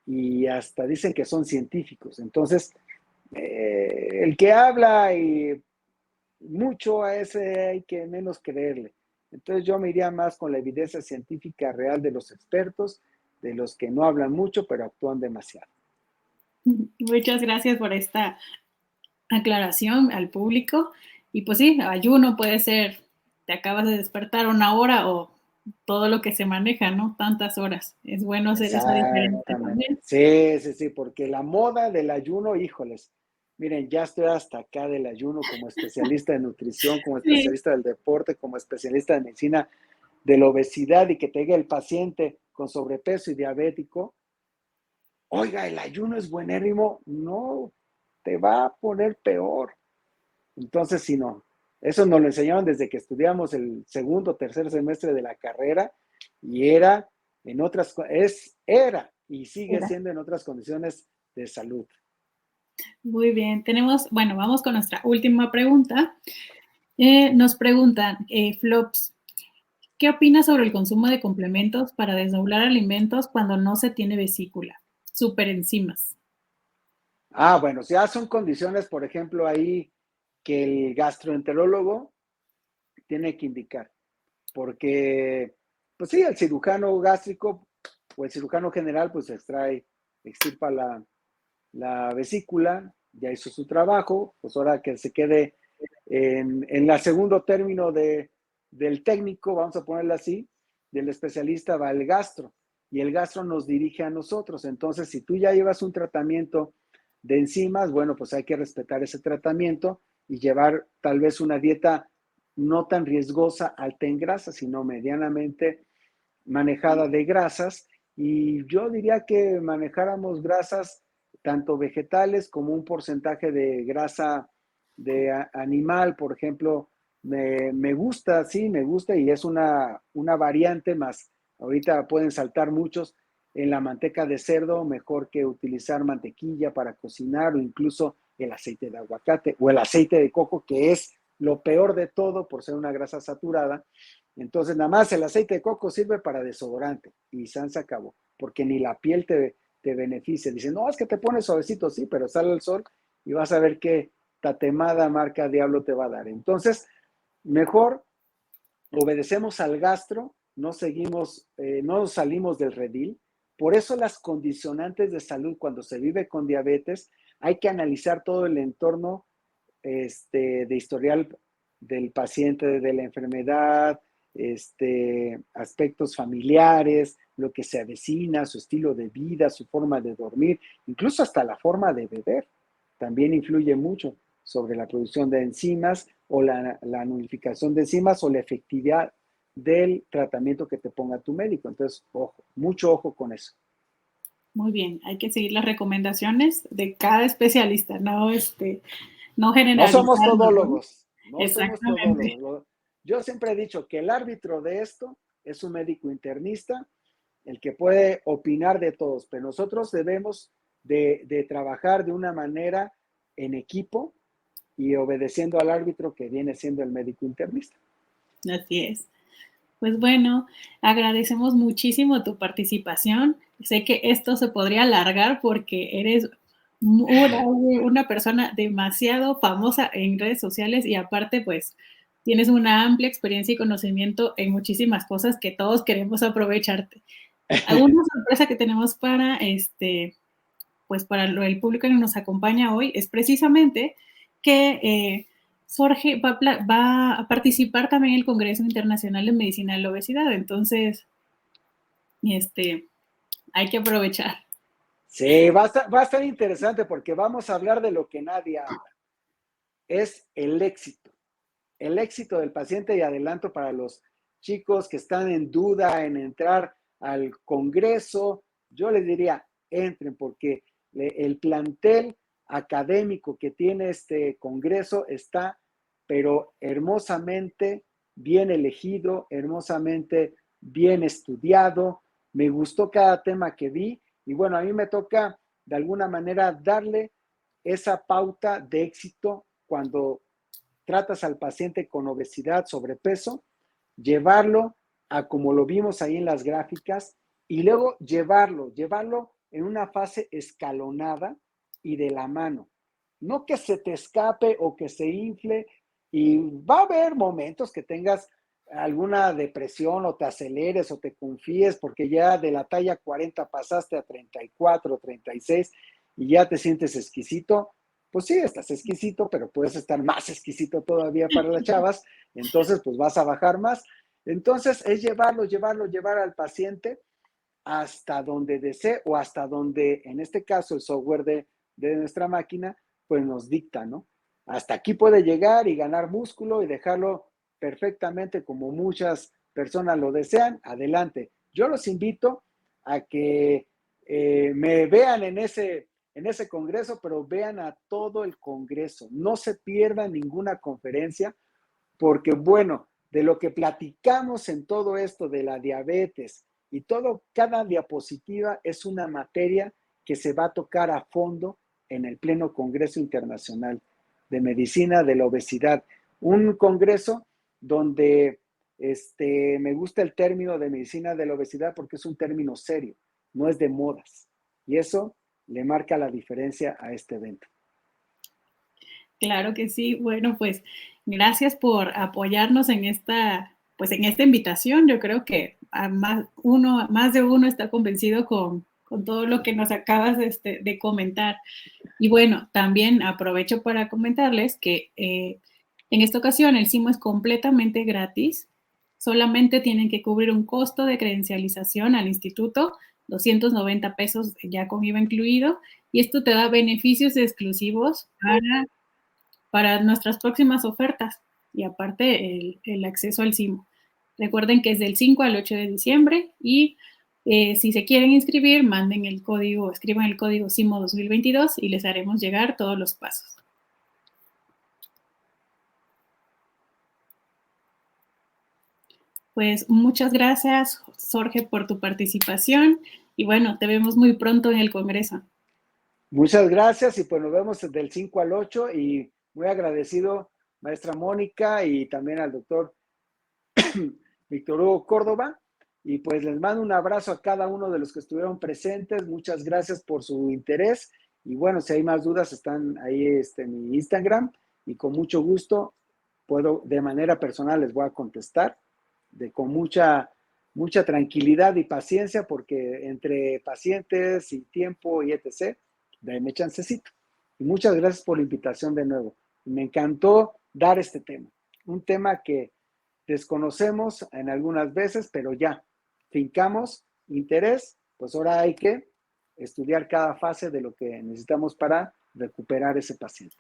y hasta dicen que son científicos. Entonces, el que habla y mucho a ese hay que menos creerle. Entonces yo me iría más con la evidencia científica real de los expertos, de los que no hablan mucho pero actúan demasiado. Muchas gracias por esta aclaración al público. Y pues sí, ayuno puede ser, te acabas de despertar una hora o todo lo que se maneja, ¿no? Tantas horas. Es bueno hacer esa diferencia Exactamente. también. Sí, porque la moda del ayuno, híjoles, miren, ya estoy hasta acá del ayuno como especialista de nutrición, como Sí, especialista del deporte, como especialista de medicina de la obesidad y que tenga el paciente con sobrepeso y diabético. Oiga, el ayuno es buenérrimo. No, te va a poner peor. Entonces, si no, eso nos lo enseñaron desde que estudiamos el segundo o tercer semestre de la carrera y era en otras, era y sigue era. siendo en otras condiciones de salud. Muy bien. Tenemos, bueno, vamos con nuestra última pregunta. Nos preguntan, Flops, ¿qué opinas sobre el consumo de complementos para desdoblar alimentos cuando no se tiene vesícula? Superenzimas. Bueno, ya son condiciones, por ejemplo, ahí que el gastroenterólogo tiene que indicar, porque, pues sí, el cirujano gástrico o el cirujano general, pues extirpa la vesícula, ya hizo su trabajo, pues ahora que se quede en la segundo término del técnico, vamos a ponerlo así, del especialista va el gastro y el gastro nos dirige a nosotros. Entonces, si tú ya llevas un tratamiento de enzimas, bueno, pues hay que respetar ese tratamiento y llevar tal vez una dieta no tan riesgosa, alta en grasa, sino medianamente manejada de grasas. Y yo diría que manejáramos grasas tanto vegetales como un porcentaje de grasa de animal, por ejemplo, me gusta, sí, me gusta y es una variante más. Ahorita pueden saltar muchos en la manteca de cerdo, mejor que utilizar mantequilla para cocinar o incluso el aceite de aguacate o el aceite de coco, que es lo peor de todo por ser una grasa saturada. Entonces, nada más el aceite de coco sirve para desodorante y se acabó, porque ni la piel te beneficia. Dicen, no, es que te pones suavecito, sí, pero sale el sol y vas a ver qué tatemada marca diablo te va a dar. Entonces, mejor obedecemos al gastro, no seguimos, no salimos del redil. Por eso las condicionantes de salud cuando se vive con diabetes, hay que analizar todo el entorno de historial del paciente, de la enfermedad, aspectos familiares, lo que se avecina, su estilo de vida, su forma de dormir, incluso hasta la forma de beber, también influye mucho sobre la producción de enzimas o la nulificación de enzimas o la efectividad del tratamiento que te ponga tu médico. Entonces, ojo, mucho ojo con eso. Muy bien, hay que seguir las recomendaciones de cada especialista, no, no No somos generalizarlo, ¿no? todólogos, no somos Exactamente. todólogos. Yo siempre he dicho que el árbitro de esto es un médico internista, el que puede opinar de todos, pero nosotros debemos de trabajar de una manera en equipo y obedeciendo al árbitro que viene siendo el médico internista. Así es. Pues bueno, agradecemos muchísimo tu participación. Sé que esto se podría alargar porque eres una persona demasiado famosa en redes sociales y aparte pues tienes una amplia experiencia y conocimiento en muchísimas cosas que todos queremos aprovecharte. Alguna sorpresa que tenemos para pues para el público que nos acompaña hoy es precisamente que Jorge va a participar también en el Congreso Internacional de Medicina de la Obesidad, entonces este, hay que aprovechar. Sí, va a estar interesante porque vamos a hablar de lo que nadie habla. Es el éxito del paciente y adelanto para los chicos que están en duda en entrar al Congreso. Yo les diría, entren porque el plantel académico que tiene este Congreso está, pero hermosamente bien elegido, hermosamente bien estudiado. Me gustó cada tema que vi y bueno, a mí me toca de alguna manera darle esa pauta de éxito cuando tratas al paciente con obesidad, sobrepeso, llevarlo a como lo vimos ahí en las gráficas y luego llevarlo en una fase escalonada y de la mano. No que se te escape o que se infle, y va a haber momentos que tengas alguna depresión o te aceleres o te confíes porque ya de la talla 40 pasaste a 34, 36 y ya te sientes exquisito. Pues sí, estás exquisito, pero puedes estar más exquisito todavía para las chavas, entonces pues vas a bajar más. Entonces es llevar al paciente hasta donde desee o hasta donde, en este caso, el software de nuestra máquina, pues nos dicta, ¿no? Hasta aquí puede llegar y ganar músculo y dejarlo perfectamente como muchas personas lo desean, adelante. Yo los invito a que me vean en ese congreso, pero vean a todo el congreso. No se pierdan ninguna conferencia, porque bueno, de lo que platicamos en todo esto de la diabetes y todo, cada diapositiva es una materia que se va a tocar a fondo en el pleno Congreso Internacional de Medicina de la Obesidad. Un congreso donde me gusta el término de medicina de la obesidad porque es un término serio, no es de modas. Y eso le marca la diferencia a este evento. Claro que sí. Bueno, pues gracias por apoyarnos en pues en esta invitación. Yo creo que más de uno está convencido con todo lo que nos acabas de comentar. Y bueno, también aprovecho para comentarles que en esta ocasión el CIMO es completamente gratis. Solamente tienen que cubrir un costo de credencialización al instituto, 290 pesos ya con IVA incluido, y esto te da beneficios exclusivos para nuestras próximas ofertas y aparte el acceso al CIMO. Recuerden que es del 5 al 8 de diciembre y si se quieren inscribir, manden el código, escriban el código CIMO 2022 y les haremos llegar todos los pasos. Pues muchas gracias, Jorge, por tu participación y bueno, te vemos muy pronto en el Congreso. Muchas gracias y pues nos vemos del 5 al 8 y muy agradecido, maestra Mónica, y también al doctor Víctor Hugo Córdoba. Y pues les mando un abrazo a cada uno de los que estuvieron presentes. Muchas gracias por su interés. Y bueno, si hay más dudas, están ahí en mi Instagram y con mucho gusto puedo, de manera personal, les voy a contestar con mucha tranquilidad y paciencia, porque entre pacientes y tiempo y etc., dame chancecito. Y muchas gracias por la invitación de nuevo. Me encantó dar este tema, un tema que desconocemos en algunas veces, pero ya fincamos interés, pues ahora hay que estudiar cada fase de lo que necesitamos para recuperar ese paciente.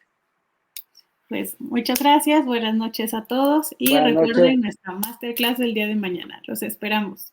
Pues muchas gracias, buenas noches a todos y Buenas noches. recuerden nuestra masterclass del día de mañana. Los esperamos.